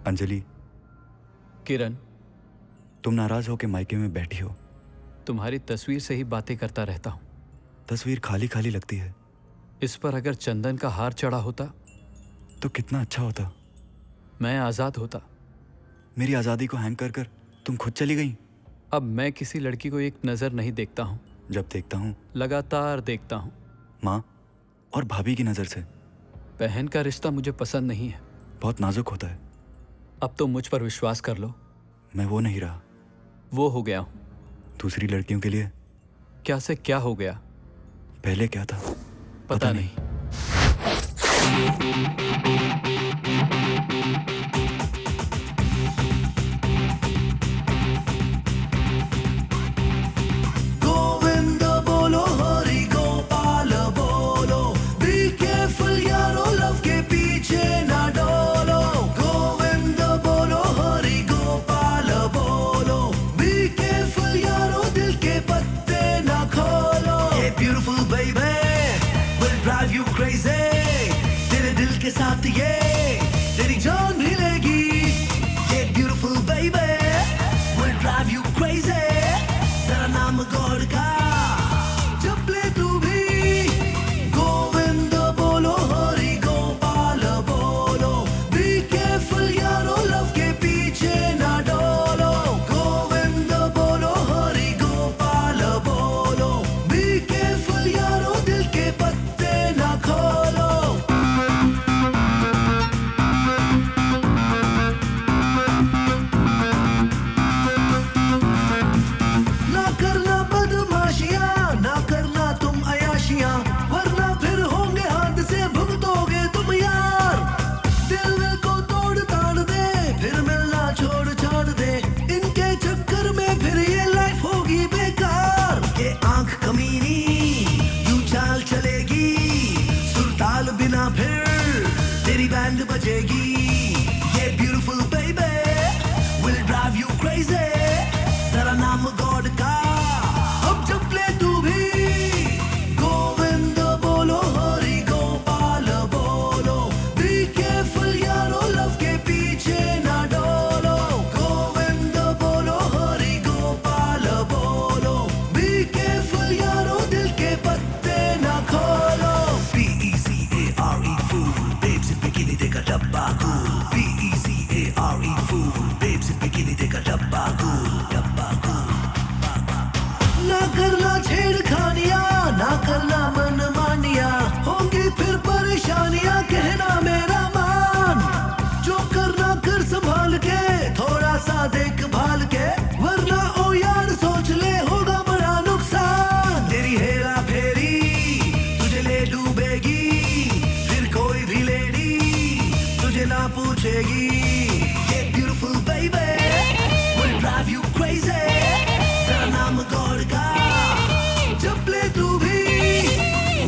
अंजलि, किरण, तुम नाराज हो के मायके में बैठी हो। तुम्हारी तस्वीर से ही बातें करता रहता हूँ। तस्वीर खाली खाली लगती है। इस पर अगर चंदन का हार चढ़ा होता तो कितना अच्छा होता। मैं आजाद होता। मेरी आज़ादी को हैंग कर कर तुम खुद चली गई। अब मैं किसी लड़की को एक नज़र नहीं देखता हूँ। जब देखता हूँ लगातार देखता हूँ। माँ और भाभी की नज़र से। बहन का रिश्ता मुझे पसंद नहीं है। बहुत नाजुक होता है। अब तो मुझ पर विश्वास कर लो। मैं वो नहीं रहा। वो हो गया हूँ। दूसरी लड़कियों के लिए क्या से क्या हो गया? पहले क्या था पता नहीं। गोविंद बोलो, हरि गोपाल बोलो, बी केयरफुल यारो, लव के पीछे ना डोलो। गोविंद बोलो, हरि गोपाल बोलो, बी केयरफुल यारो, दिल के पत्ते ना खोलो। ये beautiful baby will drive you crazy, तेरे दिल के साथ ये तेरी जान भी लेगी। ये beautiful baby will drive you crazy, तेरा नाम गॉड का जप ले तू भी। गोविंद बोलो, हरि गोपाल बोलो, बी केयरफुल यारो, लव के पीछे ना डोलो। गोविंद बोलो, हरि गोपाल बोलो, बी केयरफुल यारो, दिल के पत्ते ना खोलो। ना करना बदमाशियां, ना करना तुम अयाशियां, वरना फिर होंगे हाथ से भुगतोगे तुम यार। दिल को तोड़ ताड़ दे, फिर मिलना छोड़ छाड़ दे, इनके चक्कर में फिर ये लाइफ होगी बेकार। ये आंख कमीनी यूं चाल चलेगी, सुरताल बिना फिर तेरी बैंड बजेगी। ये beautiful baby will drive you crazy, तेरा नाम गॉड का अब जप ले तू भी। गोविंद बोलो, हरि गोपाल बोलो, बी केयरफुल यारो, लव के पीछे ना डोलो। गोविंद बोलो, हरि गोपाल बोलो, बी केयरफुल यारो, दिल के पत्ते ना खोलो। BECARE fool, babes in bikini देखा डब्बा cool। BECARE fool, babes in bikini देखा डब्बा cool, डब्बा cool। ना करना छेड़खानियां, ना करना मनमानियां, होंगी फिर परेशानियां, कहना मेरा मान। जो करना कर संभाल के, थोड़ा सा देखभाल के, वरना ओ यार सोच ले होगा बड़ा नुकसान। तेरी हेरा फेरी तुझे ले डूबेगी, फिर कोई भी लेडी तुझे ना पूछेगी। ये beautiful baby will drive you crazy, तेरा नाम गॉड का जप ले तू भी।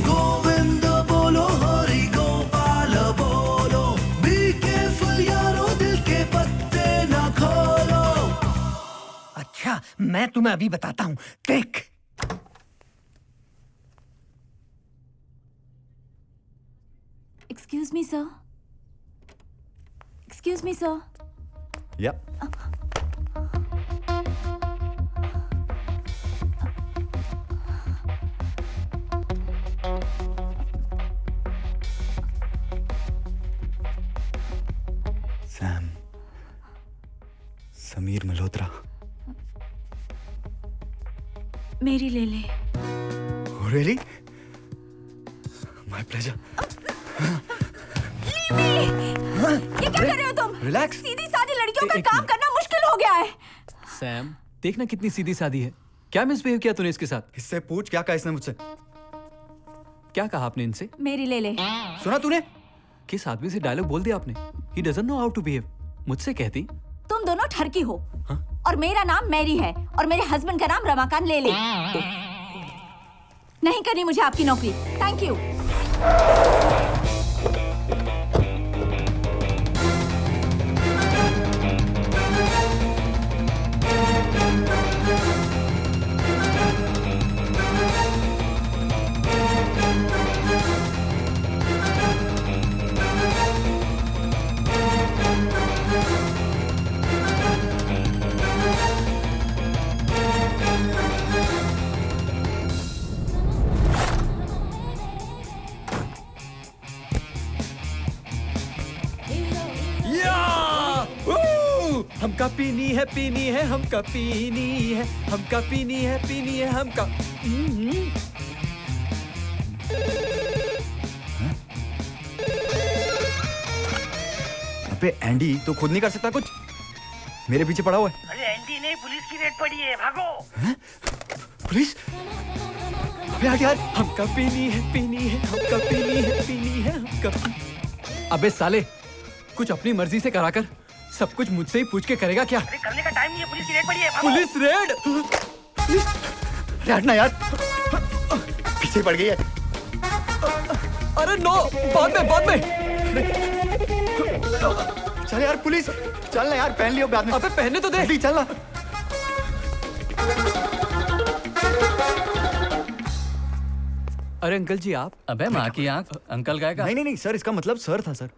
गोविंद बोलो, हरि गोपाल बोलो, बी केयरफुल यारो, दिल के पत्ते ना खोलो। अच्छा, मैं तुम्हें अभी बताता हूँ, देख। Excuse me, sir. Excuse me, sir. या सैम, समीर मल्होत्रा। मेरी ले ले। रियली? My pleasure. ये क्या कर रहे हो तुम? रिलैक्स। सीधी सादी लड़कियों का एक काम मिनट। करना मुश्किल हो गया है। सैम, देखना कितनी सीधी सादी है। क्या मिसबिहेव किया तूने इसके साथ? इससे पूछ क्या कहा इसने मुझसे। क्या कहा आपने इनसे? मेरी ले ले। सुना तूने? किस आदमी से डायलॉग बोल दिया आपने? He doesn't know how to behave. मुझसे कहती। तुम दोनों ठरकी हो। हाँ? और मेरा नाम मैरी है और मेरे हस्बैंड का नाम रमाकांत ले ले। नहीं करनी मुझे आपकी नौकरी। Thank you. पीनी है हमका पीनी है, हमका पीनी है हमका। अबे एंडी तो खुद नहीं कर सकता कुछ, मेरे पीछे पड़ा हुआ है। अरे एंडी नहीं, पुलिस की रेड पड़ी है, भागो। पुलिस? अबे यार हमका पीनी है हमका पीनी है हमका। अबे साले, कुछ अपनी मर्जी से कराकर सब कुछ मुझसे ही पूछ के करेगा क्या? अरे करने का टाइम नहीं है, पुलिस की रेड पड़ी है, भागो। Police red? अरे हटना यार, पीछे पड़ गई है। अरे नो, बाद में। चल यार पुलिस, चल ना यार, पहन लियो बाद में। अबे पहने तो दे। जल्दी चल ना। अरे अंकल जी आप? अबे माँ की आंख, अंकल का नहीं सर, इसका मतलब सर था सर।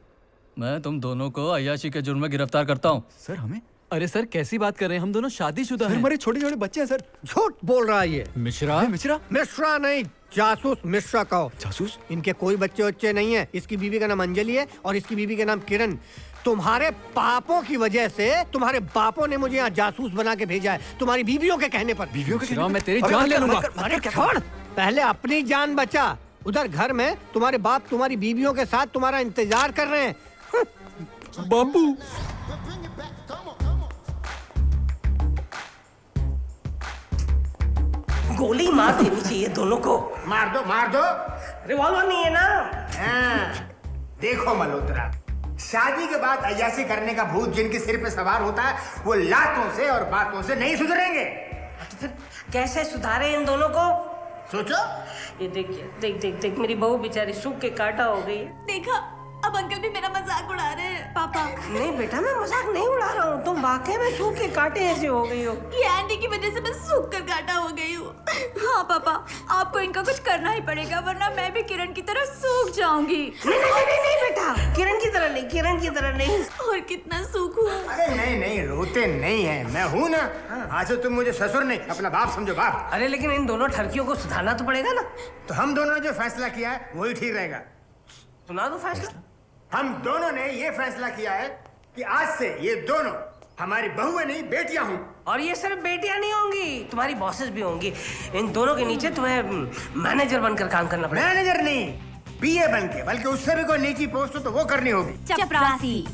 मैं तुम दोनों को अय्याशी के जुर्म में गिरफ्तार करता हूँ। सर हमें? अरे सर कैसी बात कर रहे हैं, हम दोनों शादीशुदा सर हैं। हमारे छोटे छोटे बच्चे हैं सर। झूठ बोल रहा है ये। मिश्रा? मिश्रा? मिश्रा नहीं, जासूस मिश्रा कहो। जासूस? इनके कोई बच्चे बच्चे नहीं है। इसकी बीवी का नाम अंजलि है और इसकी बीवी का नाम किरण। तुम्हारे पापों की वजह से तुम्हारे बापों ने मुझे यहाँ जासूस बना के भेजा है, तुम्हारी बीवियों के कहने पर। बीवियों के मिश्रा, कहने मैं पर? तेरी अरे जान ले मत कर, लूंगा। मत कर, अरे छोड़, पहले अपनी जान बचा। उधर घर में तुम्हारे बाप तुम्हारी बीवियों के साथ तुम्हारा इंतजार कर रहे हैं। बाबू गोली मार देनी चाहिए दोनों को। मार दो। रिवॉल्वर नहीं है ना? हाँ, देखो मल्होत्रा, शादी के बाद अय्याशी करने का भूत जिनके सिर पे सवार होता है वो लातों से और बातों से नहीं सुधरेंगे। तो फिर कैसे सुधारे इन दोनों को? सोचो। ये देखिए, देख मेरी बहू बेचारी सूख के काटा हो गई। देखा, अब अंकल भी मेरा मजाक उड़ा रहे हैं। पापा, नहीं बेटा, मैं मजाक नहीं उड़ा रहा हूँ, तुम वाकई में सूख के काटे ऐसे हो गई हो। ये आंटी की वजह से मैं सूख कर काटा हो गई हूँ। हाँ पापा, आपको इनका कुछ करना ही पड़ेगा, वरना मैं भी किरण की तरह सूख जाऊंगी। नहीं बेटा, किरण की तरह नहीं। और कितना सूखूं? अरे नहीं, रोते नहीं है, मैं हूँ ना। आज तो तुम मुझे ससुर नहीं, अपना बाप समझो, बाप। अरे लेकिन इन दोनों ठरकियों को सुधारना तो पड़ेगा ना। तो हम दोनों ने जो फैसला किया है वही ठीक रहेगा। सुना दो फैसला। हम दोनों ने ये फैसला किया है कि आज से ये दोनों हमारी बहुएं नहीं, बेटियां हूँ। और ये सिर्फ बेटियां नहीं होंगी, तुम्हारी बॉसेस भी होंगी। इन दोनों के नीचे तुम्हें मैनेजर बनकर काम करना पड़ेगा। मैनेजर नहीं, पीए बन के, बल्कि उससे भी कोई नीची पोस्ट हो तो वो करनी होगी। चपरासी।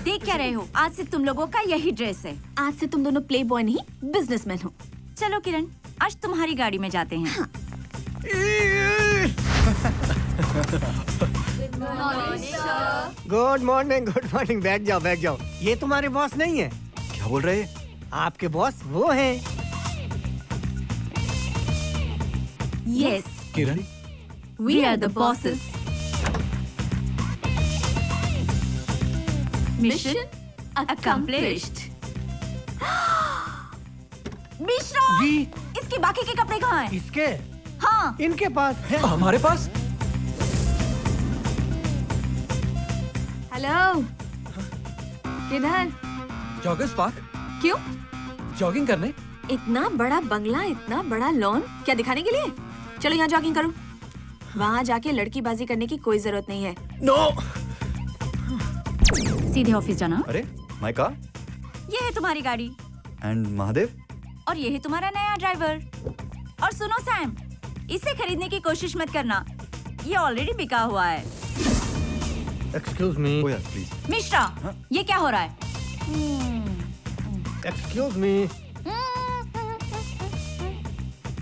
देख क्या रहे हो, आज से तुम लोगों का यही ड्रेस है। आज से तुम दोनों प्ले बॉय नहीं, बिजनेसमैन हो। चलो किरण, आज तुम्हारी गाड़ी में जाते हैं। हाँ। गुड मॉर्निंग, बैठ जाओ। ये तुम्हारे बॉस नहीं है। क्या बोल रहे हैं? आपके बॉस वो हैं। Yes, Kiran, we are the bosses. Mission accomplished. Mishra, जी। इसके बाकी के कपड़े कहाँ हैं? इसके? हाँ। इनके पास है। हमारे पास? हेलो, किधर? Joggers park? क्यों? जॉगिंग करने? इतना बड़ा बंगला, इतना बड़ा लॉन, क्या दिखाने के लिए? चलो यहाँ जॉगिंग करो। वहाँ जाके लड़कीबाजी करने की कोई जरूरत नहीं है। नो। सीधे ऑफिस जाना। अरे माय कार। ये है तुम्हारी गाड़ी एंड महादेव। और ये है तुम्हारा नया ड्राइवर। और सुनो सैम, इसे खरीदने की कोशिश मत करना, ये ऑलरेडी बिका हुआ है। एक्सक्यूज मी। ओ यार प्लीज। मिश्रा, ये क्या हो रहा है? Excuse me.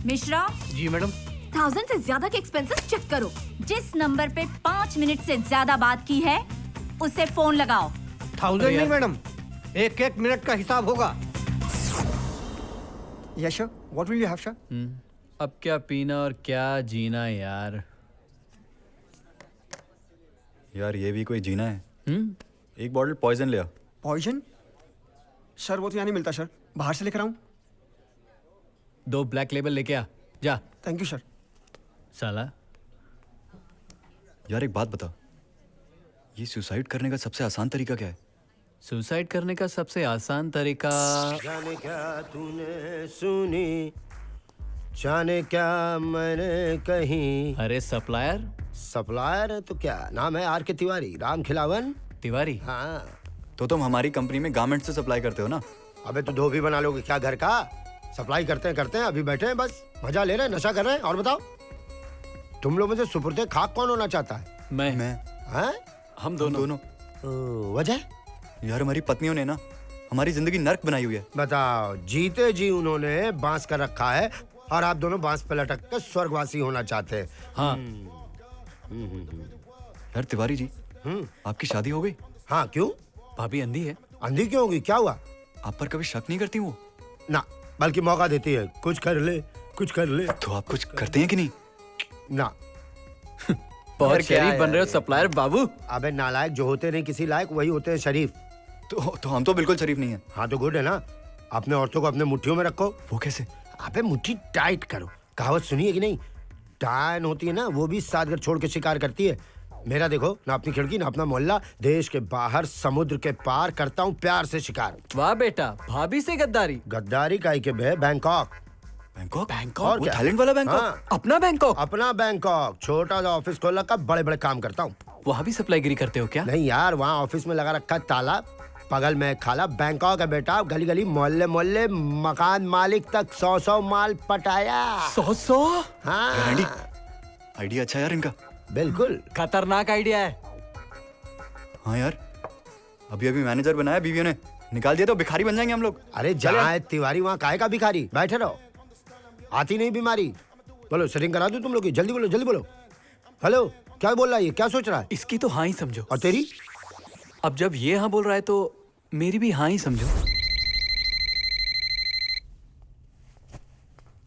Mishra, ji madam. 1000 से ज्यादा के एक्सपेंसेस चेक करो। जिस नंबर पे 5 मिनट से ज्यादा बात की है उसे फोन लगाओ। 1000 नहीं मैडम, एक मिनट का हिसाब होगा। Yes sir, what will you have sir? अब क्या पीना और क्या जीना यार। यार ये भी कोई जीना है। एक बॉटल पॉइजन ले आ। पॉइजन? सर वो तो यहाँ नहीं मिलता सर, बाहर से लेकर आऊँ? 2 ब्लैक लेबल लेके आ जा। Thank you sir. साला, यार एक बात बता, ये सुसाइड करने का सबसे आसान तरीका क्या है? सुसाइड करने का सबसे आसान तरीका। जाने क्या तूने सुनी, जाने क्या मैंने कहीं। अरे सप्लायर। सप्लायर तो क्या नाम है? आर के तिवारी, राम खिलावन तिवारी। हाँ। तो तुम हमारी कंपनी में गारमेंट्स से सप्लाई करते हो ना? अबे तो धोबी बना लोगे क्या घर का? सप्लाई करते हैं अभी बैठे हैं बस मजा ले रहे हैं, नशा कर रहे हैं। और बताओ तुम लोगों में से सुपुर्दे खाक कौन होना चाहता है? मैं हैं? हम दोनों। वजह? यार हमारी पत्नियों ने ना हमारी जिंदगी नर्क बनाई हुई है। बताओ, जीते जी उन्होंने बांस कर रखा है और आप दोनों बांस पे लटक कर स्वर्गवासी होना चाहते हैं। हाँ। यार तिवारी जी, आपकी शादी हो गई? हाँ, क्यों? भाभी अंधी है। अंधी क्यों होगी? क्या हुआ? आप पर कभी शक नहीं करती वो? ना, बल्कि मौका देती है, कुछ कर ले, कुछ कर ले। तो आप कुछ करते हैं कि नहीं? ना। बहुत क्या शरीफ है बन रहे हो यार? सप्लायर बाबू। अबे नालायक, जो होते नहीं किसी लायक वही होते हैं शरीफ। तो हम तो बिल्कुल शरीफ नहीं है। हाँ तो गुड है ना। अपने औरतों को अपने मुट्ठियों में रखो। वो कैसे? अबे मुट्ठी टाइट करो। कहावत सुनी है कि नहीं? डायन होती है ना, वो भी सात घर छोड़ के शिकार करती है। मेरा देखो, ना अपनी खिड़की ना अपना मोहल्ला, देश के बाहर समुद्र के पार करता हूँ प्यार से शिकार। वाह बेटा, भाभी से गद्दारी। गद्दारी काई के बे? बैंकॉक। बैंकॉक? और वो क्या? थाईलैंड वाला बैंकॉक? हाँ, अपना बैंकॉक? अपना बैंकॉक। छोटा सा ऑफिस खोल रखा, बड़े बड़े काम करता हूँ। वहाँ भी सप्लाईगिरी करते हो क्या? नहीं यार, वहाँ ऑफिस में लगा रखा है ताला, बगल में खाला। बैंकॉक है बेटा, गली गली मोहल्ले मोहल्ले मकान मालिक तक 100 माल पटाया। 100? हाँ गारंटी? आइडिया अच्छा यार इनका। बिल्कुल खतरनाक आइडिया है। हाँ यार, अभी मैनेजर बनाया बीवियों ने, निकाल दिया तो भिखारी बन जाएंगे हम लोग। अरे जहाँ है तिवारी वहाँ काहे का भिखारी? बैठे रहो, आती नहीं बीमारी। बोलो सेटिंग करा दूं तुम लोग की? जल्दी बोलो, जल्दी बोलो। हेलो, क्या बोल रहा है ये? क्या सोच रहा है? इसकी तो हाँ ही समझो। और तेरी? अब जब ये हाँ बोल रहा है तो मेरी भी हाँ ही समझो।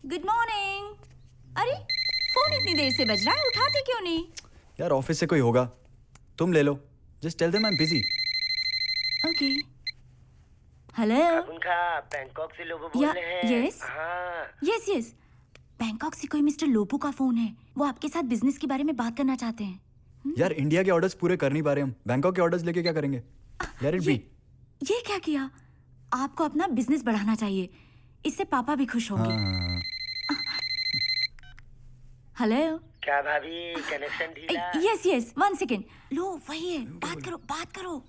Good morning. अरे फोन इतनी देर से बज रहा है, उठाते क्यों नहीं? यार ऑफिस से कोई होगा, तुम ले लो। Just tell them I am busy. Okay. Hello. उनका बैंकॉक से लोगों बोल रहे हैं। यस हाँ। यस यस, बैंकॉक से कोई मिस्टर लोबो का फोन है। वो आपके साथ बिजनेस के बारे में बात करना चाहते हैं। यार इंडिया के ऑर्डर्स पूरे कर नहीं पा रहे हम, बैंकॉक के ऑर्डर्स लेके क्या करेंगे? यार इट बी। ये क्या किया? आपको अपना बिजनेस बढ़ाना चाहिए, इससे पापा भी खुश होंगे। हेलो। क्या भाभी, कनेक्शन ढीला? Yes yes, 1 second. लो वही है, बात करो।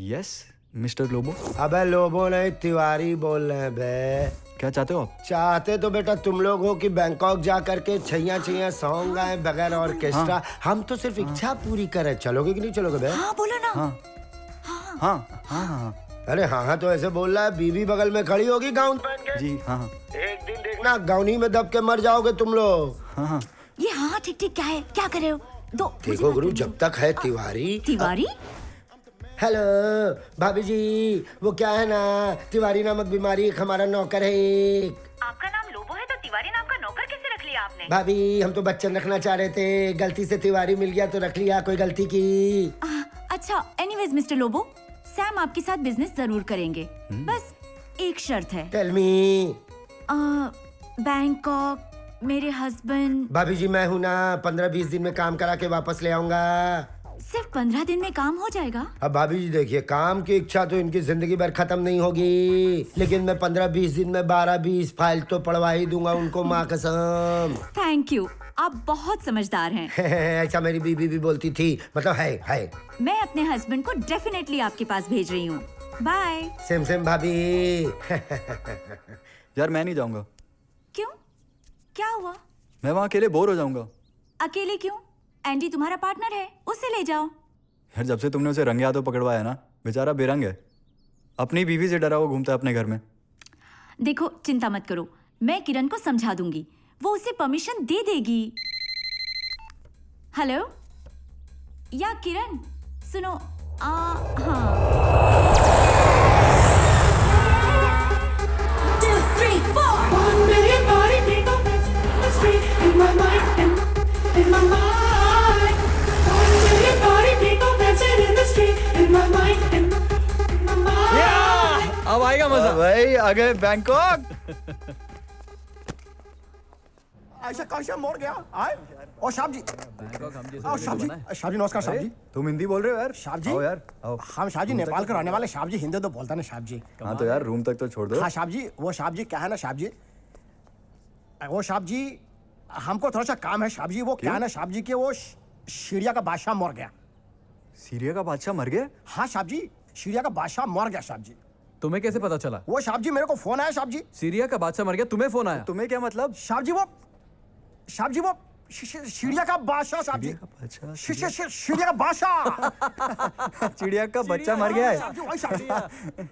Yes mister Lobo. अबे लोबो नहीं, तिवारी बोल रहे हैं बे। क्या चाहते हो आप? चाहते तो बेटा तुम लोग हो कि बैंकॉक जा करके छैया सॉन्ग गाए बगैर ऑर्केस्ट्रा। हाँ। हम तो सिर्फ इच्छा पूरी करें। चलोगे कि नहीं चलोगे बे? हाँ बोलो ना। हाँ। अरे हाँ तो ऐसे बोल रहा है, बीवी बगल में खड़ी होगी गाउन पहन के। जी हाँ। एक दिन देखना गाउनी में दब के मर जाओगे तुम लोग। हाँ। ये हाँ ठीक क्या है? क्या कर रहे हो? दो देखो गुरु, जब तक है तिवारी। हेलो भाभी जी, वो क्या है ना, तिवारी नामक बीमारी एक हमारा नौकर है एक। आपका नाम लोबो है तो तिवारी नाम का नौकर कैसे रख लिया आपने? भाभी हम तो बच्चन रखना चाह रहे थे, गलती से तिवारी मिल गया तो रख लिया, कोई गलती की। अच्छा, एनीवेज मिस्टर लोबो, सैम आपके साथ बिजनेस जरूर करेंगे, बस एक शर्त है। Tell me. बैंकॉक, मेरे हस्बैंड। भाभी जी मैं हूँ ना, 15-20 दिन में काम करा के वापस ले आऊंगा। सिर्फ 15 दिन में काम हो जाएगा? अब भाभी जी देखिए, काम की इच्छा तो इनकी जिंदगी भर खत्म नहीं होगी, लेकिन मैं 15-20 दिन में 12-20 फाइल तो पढ़वा ही दूंगा उनको, माँ कसम। थैंक यू, आप बहुत समझदार हैं। ऐसा मेरी बीबी भी बोलती थी, मतलब है। मैं अपने हस्बैंड को डेफिनेटली आपके पास भेज रही हूँ। बाय। सेम भाभी। यार मैं नहीं जाऊंगा। क्यों? क्या हुआ? मैं वहाँ अकेले बोर हो जाऊंगा। अकेले क्यों? एंडी तुम्हारा पार्टनर है, उसे ले जाओ। यार जब से तुमने उसे रंगे हाथों पकड़वाया ना, बेचारा बेरंग है, अपनी बीवी से डरा हुआ घूमता है अपने घर में। देखो चिंता मत करो, मैं किरण को समझा दूंगी, वो उसे परमिशन दे देगी। हेलो या किरण, सुनो। हाँ। अब आएगा मजा। भाई आ गए बैंकॉक। ऐसा कैसे मोड़ गया? आए और साहब जी, साहब जी नमस्कार साहब जी। तुम हिंदी बोल रहे हो यार? साहब जी, आओ यार आओ। हम साहब जी नेपाल के रहने वाले, साहब जी हिंदी तो बोलता ना साहब जी। हाँ तो यार रूम तक तो छोड़ दो। हाँ साहब जी, वो साहब जी क्या है ना साहब जी, वो साहब जी हमको थोड़ा सा काम है साहब जी। वो क्या है ना साहब जी के वो सीरिया का बादशाह मर गया। सीरिया का बादशाह मर गया? हाँ साहब जी, सीरिया का बादशाह मर गया साहब जी। तुम्हें कैसे पता चला? वो साहब जी मेरे को फोन आया साहब जी। सीरिया का बादशाह मर गया, तुम्हें फोन आया? तुम्हें क्या मतलब? साहब जी वो सीरिया का बादशाह साहब जी। अच्छा, सीरिया का बादशाह। चिड़िया का बच्चा मर गया है। साहब जी वही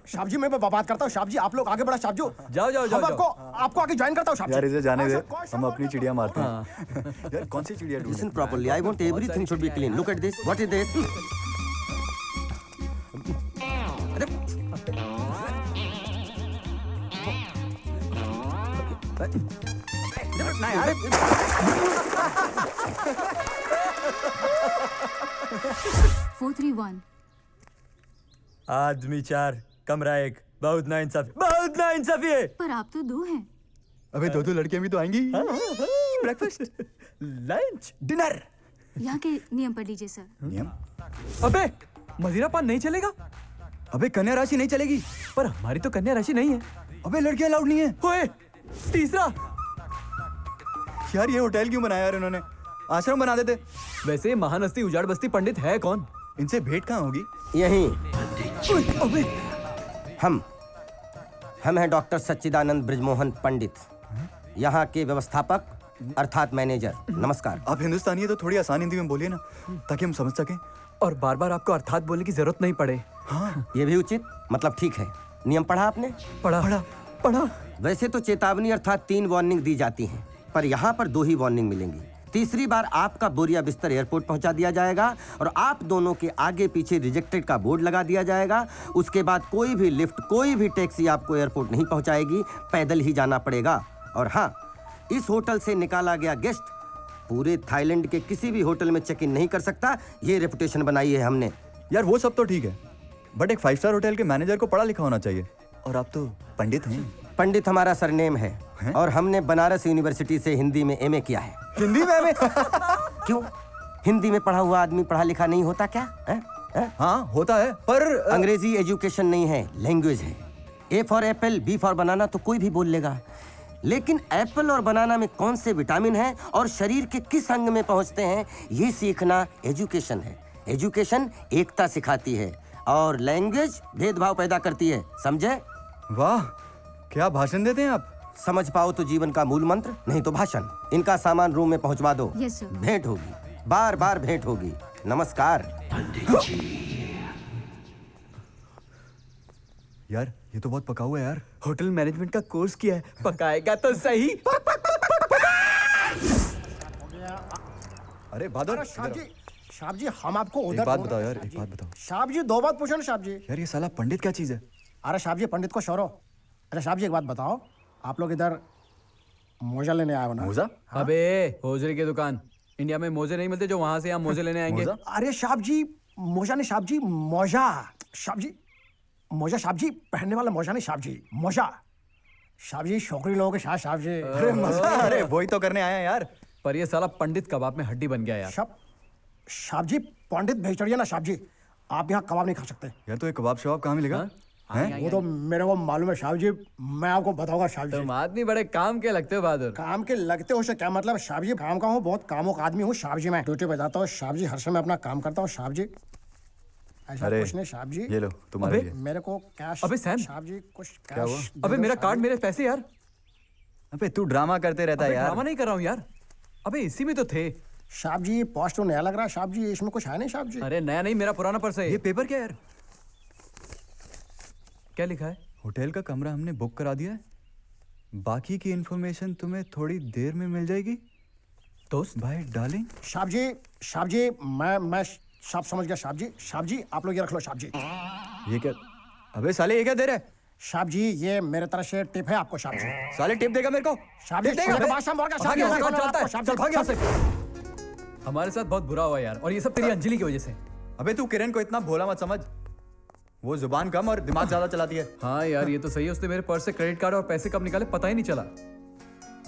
साहब जी मैं बात करता हूँ साहब जी, आप लोग आगे बढ़ा साहब जी। जाओ जाओ जाओ, हम आपको आगे ज्वाइन करता हूँ साहब जी। यार इसे जाने दे, कौन सा हम अपनी बादशाह? चिड़िया मारते हैं। यार कौन सी चिड़िया ढूंढे? Listen properly. I want everything should be clean. Look at this. What is this? Four three one. आदमी 4 कमरा 1, बहुत नाइंसाफी है। पर आप तो 2 हैं। अबे दो लड़कियां भी तो आएंगी। Breakfast, lunch, dinner. यहाँ के नियम पढ़ लीजिए सर। नियम? अबे मदिरा पान नहीं चलेगा? अबे कन्या राशि नहीं चलेगी। पर हमारी तो कन्या राशि नहीं है। अबे लड़कियां अलाउड नहीं है। ओए, तीसरा। यार ये होटल क्यों बनाया यार इन्होंने? आश्रम बना देते। वैसे महान हस्ती उजाड़ बस्ती पंडित है कौन? इनसे भेंट कहाँ होगी? यहीं अबे हम हैं डॉक्टर सच्चिदानंद ब्रिजमोहन पंडित, यहाँ के व्यवस्थापक अर्थात मैनेजर। नमस्कार। आप हिंदुस्तानी है तो थोड़ी आसान हिंदी में बोलिए ना, ताकि हम समझ सकें। और बार बार आपको अर्थात बोलने की जरूरत नहीं पड़े। हाँ ये भी उचित, मतलब ठीक है। नियम पढ़ा आपने? पढ़ा। वैसे तो चेतावनी अर्थात 3 वार्निंग दी जाती हैं, पर यहाँ पर 2 ही वार्निंग मिलेंगी। तीसरी बार आपका बोरिया बिस्तर एयरपोर्ट पहुंचा दिया जाएगा और आप दोनों के आगे पीछे रिजेक्टेड का बोर्ड लगा दिया जाएगा। उसके बाद कोई भी लिफ्ट, कोई भी टैक्सी आपको एयरपोर्ट नहीं पहुंचाएगी, पैदल ही जाना पड़ेगा। और हाँ, इस होटल से निकाला गया गेस्ट पूरे थाईलैंड के किसी भी होटल में चेक इन नहीं कर सकता। ये रेपुटेशन बनाई है हमने। यार वो सब तो ठीक है, बट एक 5 स्टार होटल के मैनेजर को पढ़ा लिखा होना चाहिए। और आप तो पंडित हैं। पंडित हमारा सरनेम है और हमने बनारस यूनिवर्सिटी से हिंदी में एमए किया है। हिंदी में हमें? क्यों? हिंदी में पढ़ा हुआ आदमी पढ़ा लिखा नहीं होता क्या? हाँ होता है, पर अंग्रेजी एजुकेशन नहीं है, लैंग्वेज है। A for apple, B for banana तो कोई भी बोल लेगा, लेकिन एप्पल और बनाना में कौन से विटामिन हैं और शरीर के किस अंग में पहुंचते हैं, ये सीखना एजुकेशन है। एजुकेशन एकता सिखाती है और लैंग्वेज भेदभाव पैदा करती है, समझे? वाह, क्या भाषण देते हैं आप। समझ पाओ तो जीवन का मूल मंत्र, नहीं तो भाषण। इनका सामान रूम में पहुंचवा दो। Yes sir. भेंट होगी, बार बार भेंट होगी। नमस्कार। यार ये तो बहुत पका हुआ है यार। होटल मैनेजमेंट का कोर्स किया है, पकाएगा तो सही। अरे बहादुर, साहब जी हम आपको एक उधर बात बताओ यार, एक बात बताओ। साहब जी 2 बात पूछो ना साहब जी। यार ये साला पंडित क्या चीज है? अरे साहब जी पंडित को शौरो। अरे साहब जी एक बात बताओ, आप लोग इधर मोजा लेने आए हो ना? मोजा? अबे होजरी की दुकान। इंडिया में मोजे नहीं मिलते जो वहां से हम मोजे लेने आएंगे। अरे साहब जी मोजा नहीं साहब जी, मोजा। साहब जी मोजा, साहब जी पहनने वाला मोजा नहीं साहब जी, मोजा। साहब जी छोकरी लोगों के साथ साहब जी। अरे मजा, अरे वही तो करने आया यार। पर ये साला पंडित कबाब में हड्डी बन गया यार। साहब जी पंडित वेजिटेरियन है साहब जी, आप यहाँ कबाब नहीं खा सकते। यार तो ये कबाब शबाब कहाँ मिलेगा? हैं? वो तो मेरे को मालूम है साहब जी, मैं आपको बताऊंगा साहब जी। तुम आदमी बड़े काम के लगते हो बहादुर। काम के लगते हो से क्या मतलब साहब जी? काम का हूँ, बहुत कामों का आदमी हूँ साहब जी। मैं ड्यूटी पे जाता हूँ साहब जी, हर समय अपना काम करता हूँ साहब जी। ऐसा अरे कुछ नहीं साहब जी। ये लो तुम्हारे लिए। मेरे को कैश। अबे सैम। साहब जी कुछ क्या हुआ? कैश। अबे मेरा कार्ड, मेरे पैसे यार। अबे तू ड्रामा करते रहता है अबे यार। ड्रामा नहीं कर रहा हूँ यार। अबे इसी में तो थे। साहब जी पोस्ट तो नया लग रहा है साहब जी, इसमें कुछ है नहीं साहब जी। अरे नया नहीं, मेरा पुराना पर्स है। ये पेपर क्या यार? क्या लिखा है? होटल का कमरा हमने बुक करा दिया है, बाकी की इंफॉर्मेशन तुम्हें थोड़ी देर में मिल जाएगी दोस्त भाई डार्लिंग। साहब जी मैं सब समझ गया साहब जी। साहब जी आप लोग ये रख लो साहब जी। ये क्या? अबे साले ये क्या दे रहा है? साहब जी ये मेरे तरफ से टिप है आपको साहब जी। साले टिप देगा मेरे को? साहब जी देगा? हमारे साथ बहुत बुरा हुआ यार, और ये सब तेरी अंजलि की वजह से। अबे तू किरण को इतना भोला मत समझ, वो जुबान कम और दिमाग ज्यादा चलाती है। हाँ यार ये तो सही है, उसने मेरे पर्स से क्रेडिट कार्ड और पैसे कब निकाले पता ही नहीं चला।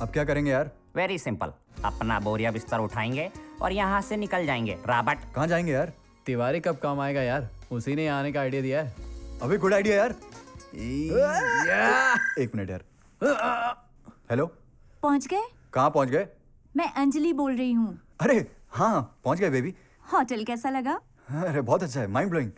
अब क्या करेंगे यार? वेरी सिंपल, अपना बोरिया बिस्तर उठाएंगे और यहाँ से निकल जाएंगे। रॉबर्ट कहाँ जाएंगे यार? तिवारी कब काम आएगा यार, उसी ने आने का आइडिया दिया है। अबे गुड आइडिया यार। एक मिनट यार। हेलो, पहुंच गए? कहाँ पहुंच गए? मैं अंजलि बोल रही हूँ। अरे हाँ पहुंच गए बेबी। होटल कैसा लगा? अरे बहुत अच्छा है, माइंड ब्लोइंग।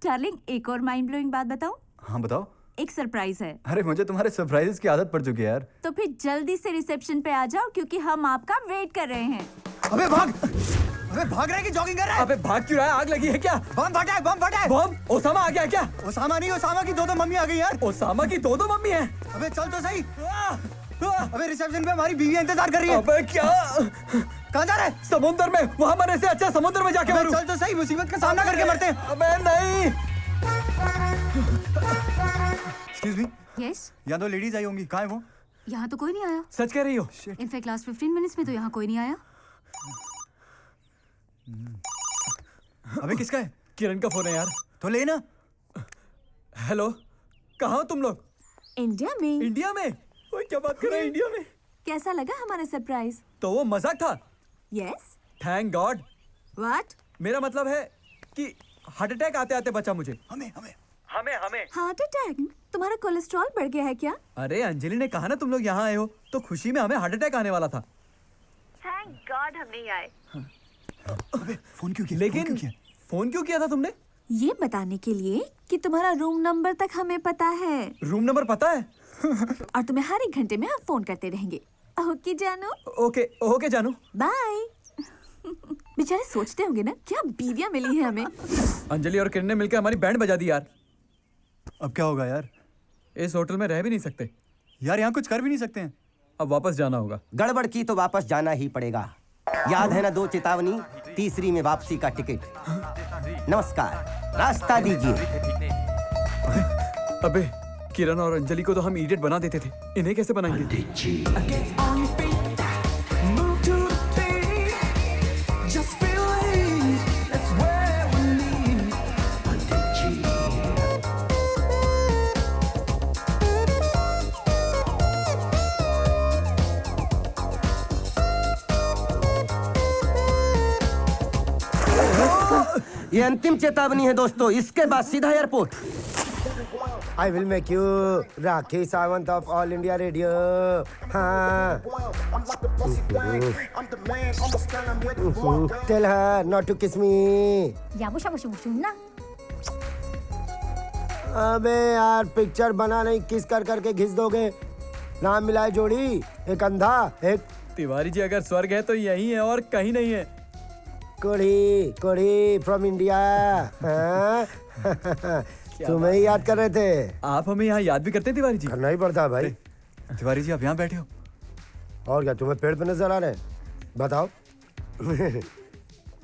डार्लिंग, एक और माइंड ब्लोइंग बात बताऊं? हाँ बताओ। एक सरप्राइज है। अरे मुझे तुम्हारे सरप्राइजेस की आदत पड़ चुकी है यार। तो फिर जल्दी से रिसेप्शन पे आ जाओ क्योंकि हम आपका वेट कर रहे हैं। अबे भाग! अबे भाग रहा है कि जॉगिंग कर रहा है? अबे भाग क्यों रहा है? आग लगी है क्या? बम फटा है, बम फटा है। बम? ओसामा आ गया क्या? ओसामा नहीं, ओसामा की दो मम्मी आ गई यार। ओसामा की दो मम्मी है? अबे चल तो सही। अबे रिसेप्शन पे हमारी बीवी इंतजार कर रही है। अबे क्या? कहाँ जा रहा है? समुद्र में। वहाँ मरने से अच्छा समुद्र में जाके मरूं। चल तो सही, मुसीबत का सामना करके मरते हैं। अबे नहीं। Excuse me? Yes? यहाँ 2 लेडीज आई होंगी, कहाँ है वो? यहाँ तो कोई नहीं आया। सच कह रही हो? इनफैक्ट लास्ट 15 मिनट्स में तो यहाँ कोई नहीं आया। अबे किसका है? किरण का फोन है यार। तो लेना। हेलो, कहाँ हो तुम लोग? इंडिया में। इंडिया में? ओए क्या बात कर रहे हैं इंडिया में? कैसा लगा हमारा सरप्राइज? तो वो मजाक था? यस। Thank God. व्हाट? मेरा मतलब है कि हार्ट अटैक आते आते बचा मुझे। हमें हार्ट अटैक? तुम्हारा कोलेस्ट्रॉल बढ़ गया है क्या? अरे अंजलि ने कहा ना तुम लोग यहाँ आए हो तो खुशी में हमें हार्ट अटैक आने वाला था। थैंक गॉड हम नहीं आए। अबे फोन क्यों किया? लेकिन फोन क्यों किया था तुमने? ये बताने के लिए कि तुम्हारा रूम नंबर तक हमें पता है। रूम नंबर पता है? और तुम्हें हर 1 घंटे में हम फोन करते रहेंगे। ओके जानू? ओके जानू। बाय। बेचारे सोचते होंगे ना क्या बीवियां मिली हैं हमें। अंजलि और किरण ने मिलकर हमारी बैंड बजा दी यार। अब क्या होगा यार? इस होटल में रह भी नहीं सकते यार, यहाँ कुछ कर भी नहीं सकते हैं। अब वापस जाना होगा। गड़बड़ की तो वापस जाना ही पड़ेगा। याद है ना 2 चेतावनी, तीसरी में वापसी का टिकट। नमस्कार, रास्ता दीजिए। अबे किरण और अंजलि को तो हम इडियट बना देते थे, इन्हें कैसे बनाएंगे? ये अंतिम चेतावनी है दोस्तों, इसके बाद सीधा airport. I will make you Rakhi Sawant of all India radio. हाँ। टेल हर नॉट टू किस मी। ना अबे यार, पिक्चर बना नहीं, किस कर करके घिस दोगे। नाम मिलाए जोड़ी, एक अंधा एक। तिवारी जी अगर स्वर्ग है तो यही है और कहीं नहीं है। कोढ़ी कोढ़ी फ्रॉम इंडिया। तुम्हें ही याद कर रहे थे। आप हमें यहाँ याद भी करते हैं तिवारी जी? करना ही पड़ता है भाई। तिवारी जी आप यहाँ बैठे हो और क्या तुम्हें पेड़ पे नजर आ रहे हैं? बताओ।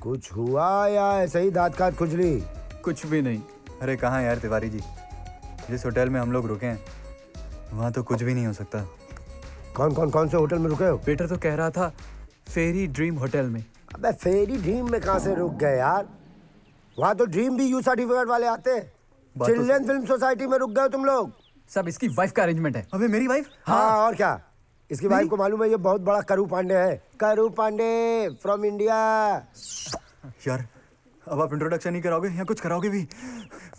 कुछ हुआ या ऐसे ही दांत काट खुजली? कुछ भी नहीं। अरे कहाँ यार तिवारी जी, जिस होटल में हम लोग रुके हैं वहाँ तो कुछ भी नहीं हो सकता। कौन से होटल में रुके हो? बेटा तो कह रहा था फेरी ड्रीम होटल में। अबे फेरी ड्रीम में कहाँ से रुक गए यार? वहाँ तो ड्रीम भी यू सर्टिफिकेट वाले आते हैं। चिल्ड्रन फिल्म सोसाइटी में रुक गए तुम लोग। सब इसकी वाइफ का अरेंजमेंट है। अबे मेरी वाइफ? हाँ और क्या, इसकी वाइफ को मालूम है ये बहुत बड़ा करू पांडे है। करू पांडे फ्रॉम इंडिया। यार अब आप इंट्रोडक्शन नहीं कराओगे या कुछ कराओगे भी?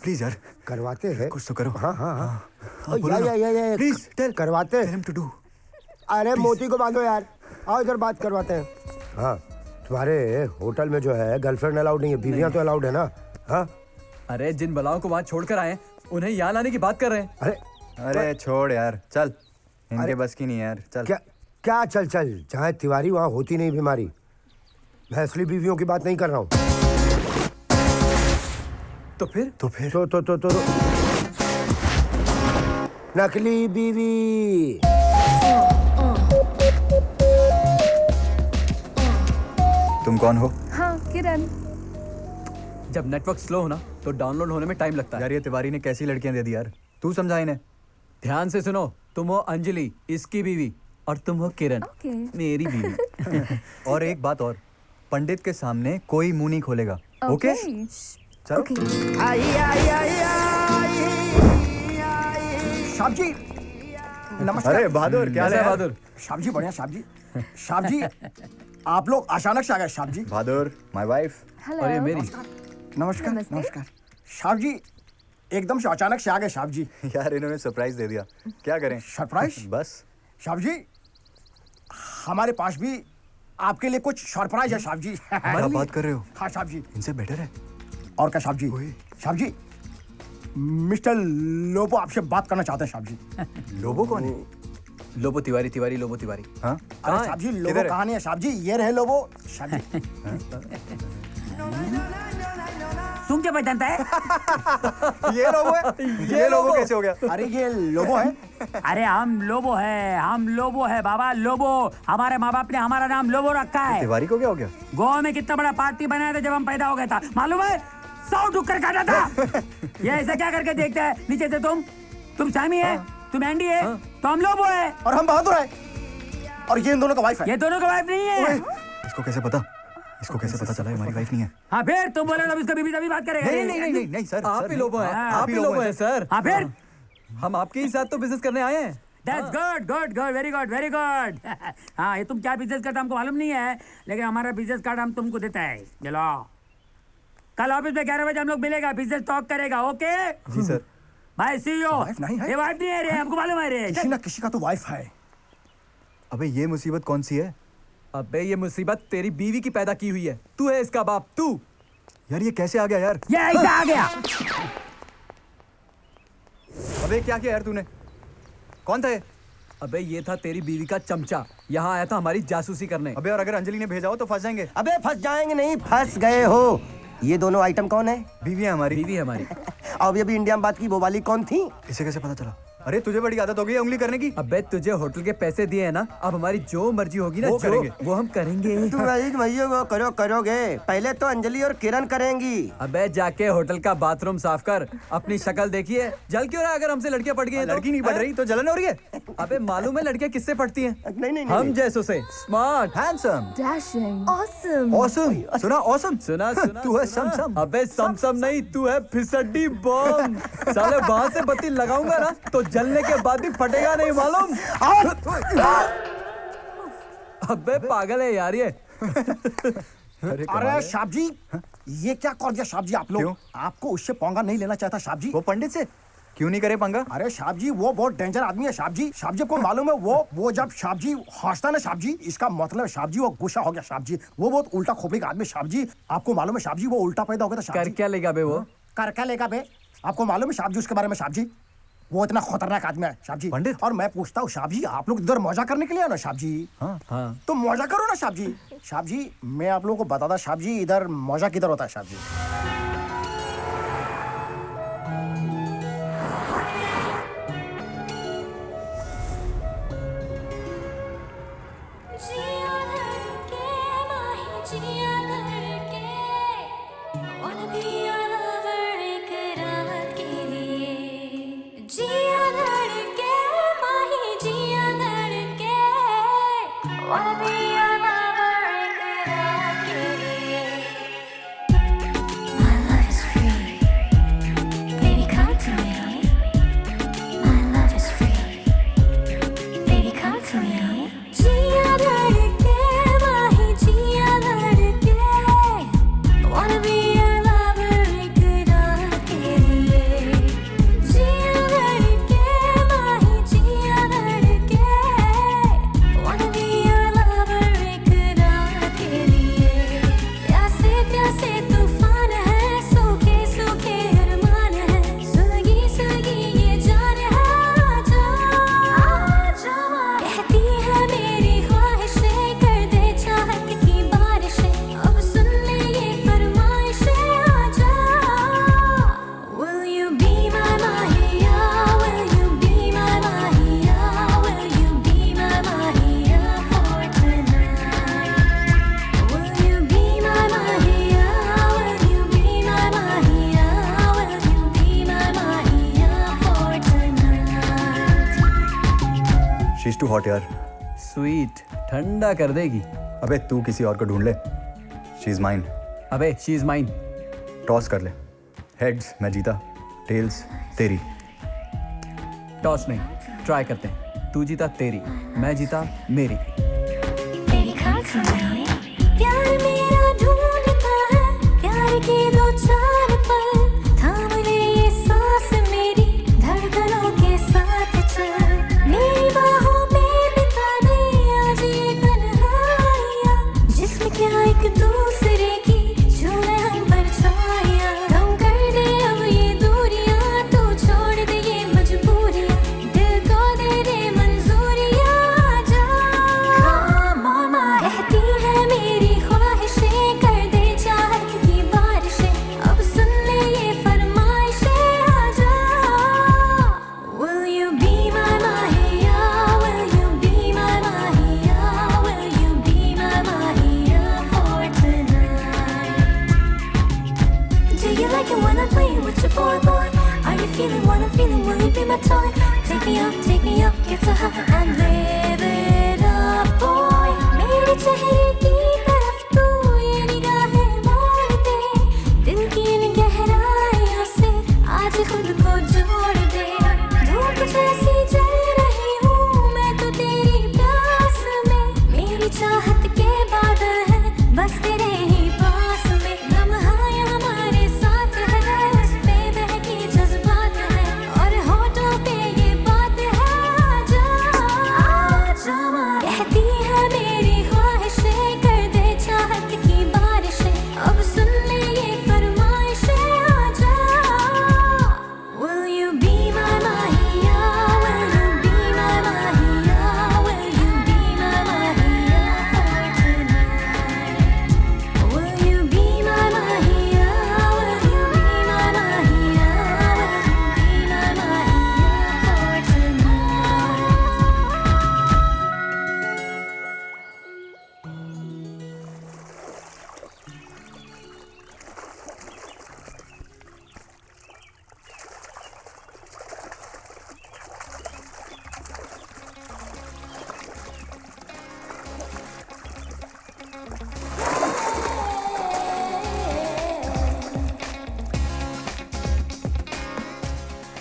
प्लीज यार करवाते हैं, कुछ तो करो। हाँ। प्लीज टेल करवाते हैं। To do. अरे मोती को बांधो यार, आओ इधर बात करवाते हैं। हाँ, तुम्हारे होटल में जो है गर्लफ्रेंड अलाउड नहीं है, बीवियां तो अलाउड है ना? हाँ। अरे जिन बलाओं को वहाँ छोड़कर आए उन्हें यहाँ लाने की बात कर रहे हैं। अरे छोड़ यार, चल इनके बस की नहीं यार, चल। क्या चल चाहे तिवारी वहाँ होती नहीं बीमारी। मैं असली बीवियों की बात नहीं कर रहा हूँ। तो फिर तो नकली बीवी। तुम कौन हो? हाँ किरण। जब नेटवर्क स्लो हो ना तो डाउनलोड होने में टाइम लगता है। यार ये तिवारी ने कैसी लड़कियां दे दी यार, तू समझा इन्हें। ध्यान से सुनो, तुम हो अंजलि इसकी बीवी और तुम हो किरण मेरी बीवी। और एक बात और, पंडित के सामने कोई मुंह नहीं खोलेगा। ओके चलो। साहब जी नमस्कार। अरे बहादुर, क्या है बहादुर? साहब जी बढ़िया। साहब जी आप लोग अचानक से आ गए। साहब जी बहादुर माय वाइफ। और ये मेरी। नमस्कार। साहब जी एकदम से अचानक से आ गए। साहब जी यार इन्होंने सरप्राइज दे दिया, क्या करें? सरप्राइज? बस। साहब जी हमारे पास भी आपके लिए कुछ सरप्राइज है। साहब जी क्या बात कर रहे हो? हाँ साहब जी, इनसे बेटर है। और क्या साहब जी? साहब जी मिस्टर लोबो आपसे बात करना चाहते हैं साहब जी। लोबो कौन है? लोबो तिवारी, तिवारी लोबो तिवारी। हाँ अरे साहब जी लोबो कहाँ नहीं है साहब जी, ये रहे लोबो साहब जी। सुन के पहचानता है? ये लोबो है, ये लोबो कैसे हो गया? अरे ये लोबो है। अरे हम लोबो है बाबा, लोबो। हमारे माँ बाप ने हमारा नाम लोबो रखा है। तिवारी को क्या हो गया? गोवा में कितना बड़ा पार्टी बनाया था जब हम पैदा हो गया था, मालूम है? 100 ठुक्कर खाता था। ये ऐसा क्या करके देखता है नीचे से? तुम शामी है, तुम एंडी है, तो हम लोबो है और हम बहादुर है। और ये इन दोनों का वाइफ है। ये दोनों का वाइफ नहीं है। इसको कैसे पता? इसको कैसे पता चला हमारी वाइफ नहीं है? हाँ फिर तुम बोले इसका बीबी तभी बात करेगा। नहीं सर, आप ही लोबो हैं, हाँ, आप ही लोबो हैं सर। हाँ फिर हम आपके ही साथ तो बिजनेस करने आए हैं। That's good, very good। हाँ ये तुम क्या बिजनेस करते हमको मालूम नहीं है, लेकिन हमारा बिजनेस कार्ड हम तुमको देता है। चलो कल ऑफिस में 11 बजे हम लोग मिलेगा, बिजनेस टॉक करेगा। ओके जी सर। भाई सी यू। वाइफ नहीं है? ये वाइफ नहीं है रे, हमको मालूम है रे। किसी ना किसी का तो वाइफ है। अबे ये मुसीबत कौन सी है? अबे ये मुसीबत तेरी बीवी की पैदा की हुई है। तू है इसका बाप, तू। यार ये कैसे आ गया यार? ये ऐसा आ गया। अबे क्या किया यार तूने? कौन था ये? अबे ये था तेरी बीवी का चमचा, यहाँ आया था हमारी जासूसी करने। अबे और अगर अंजलि ने भेजा हो तो फंस जाएंगे। अबे फंस जाएंगे नहीं, फंस गए हो। ये दोनों आइटम कौन है? बीवी है हमारी। बीवी है हमारी। और अभी इंडिया में बात की, वो वाली कौन थी? इसे कैसे पता चला? अरे तुझे बड़ी आदत हो गई है उंगली करने की। अबे तुझे होटल के पैसे दिए हैं ना, अब हमारी जो मर्जी होगी ना, वो करेंगे, वो हम करेंगे। तुम रईस भैया वो करोगे, पहले तो अंजलि और किरण करेंगी। अबे जाके होटल का बाथरूम साफ कर, अपनी शक्ल देखिए, जल क्यों रहा है? अगर हमसे लड़कियां पट गई हैं तो? लड़की नहीं पट रही तो जलन हो रही है। अबे मालूम है लड़कियां किससे पटती हैं? नहीं हम जैसों से। Smart, handsome, dashing, awesome. Awesome. सुना ऑसम? सुना तू है समसम। अबे समसम नहीं, तू है फिसड्डी बम। साले वहां से बत्ती लगाऊंगा ना तो जलने के बाद भी फटेगा नहीं, मालूम? अबे पागल है यार ये। अरे साहब जी ये क्या कर दिया साहब जी आप लोग? आपको उससे पंगा नहीं लेना चाहता साहब जी। वो पंडित से क्यों नहीं करे पंगा? अरे साहब जी वो बहुत डेंजर आदमी है साहब जी। साहब जी को मालूम है वो जब साहब जी हंसता ना साहब जी, इसका मतलब साहब जी वो गुस्सा हो गया साहब जी। वो बहुत उल्टा खोपड़ी का आदमी साहब जी। आपको मालूम है साहब जी वो उल्टा पैदा हो गया था साहब जी। कर क्या लेगा बे वो? कर क्या लेगा बे? आपको मालूम है साहब जी उसके बारे में साहब जी? वो इतना खतरनाक आदमी है साहब जी। पंडित। और मैं पूछता हूँ साहब जी, आप लोग इधर मौजा करने के लिए ना साहब जी? हाँ। तो मौजा करो ना साहब जी। साहब जी मैं आप लोगों को बताता साहब जी, इधर मौजा किधर होता है साहब जी? She's too hot यार। स्वीट, ठंडा कर देगी। अबे तू किसी और को ढूंढ ले। She is mine। अबे she is mine। टॉस कर ले। हेड्स मैं जीता, टेल्स तेरी। टॉस नहीं, ट्राई करते हैं। तू जीता तेरी, मैं जीता मेरी। प्यार मेरा ढूंढता है, प्यार के दो चार पल, थाम ले ये सांस मेरी, धड़कनों के साथ चल, मेरी बाहों में बिता दे आज ये तन्हाइयाँ, जिसमें क्या एक दूसरे की छूने हम परछाइयाँ, कम कर दे अब ये दूरियाँ, my toy. Take me up, get so high and live it up, boy. मेरे चेहरे की तरफ तू ये निगाहें मोड़ दे, दिल की इन गहराइयों से आज खुद को जोड़ दे। धूप जैसी जल रही हूँ मैं तो तेरी प्यास में, मेरी चाहत के बादल हैं बस तेरे ही पास में। लम्हाएं हमारे साथ है, उस पे बहके जज्बात है, और होठों पे ये बात है। आजा आजा कहती है मेरी ख्वाहिशें, कर दे चाहत की बारिशें, अब सुन ले ये फरमाइशें। आजा Will you be my Mahiya? Will you be my Mahiya? Will you be my Mahiya for tonight? Will you be my Mahiya? Will you be my Mahiya? Will you be my Mahiya for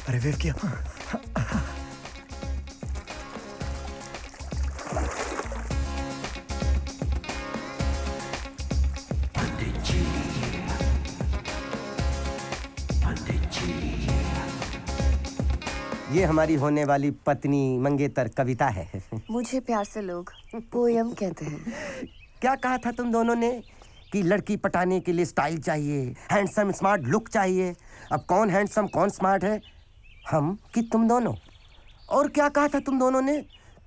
अरे wave किया। ये हमारी होने वाली पत्नी मंगेतर कविता है। मुझे प्यार से लोग पोयम कहते हैं। क्या कहा था तुम दोनों ने कि लड़की पटाने के लिए स्टाइल चाहिए, हैंडसम स्मार्ट लुक चाहिए। अब कौन हैंडसम कौन स्मार्ट है, हम कि तुम दोनों? और क्या कहा था तुम दोनों ने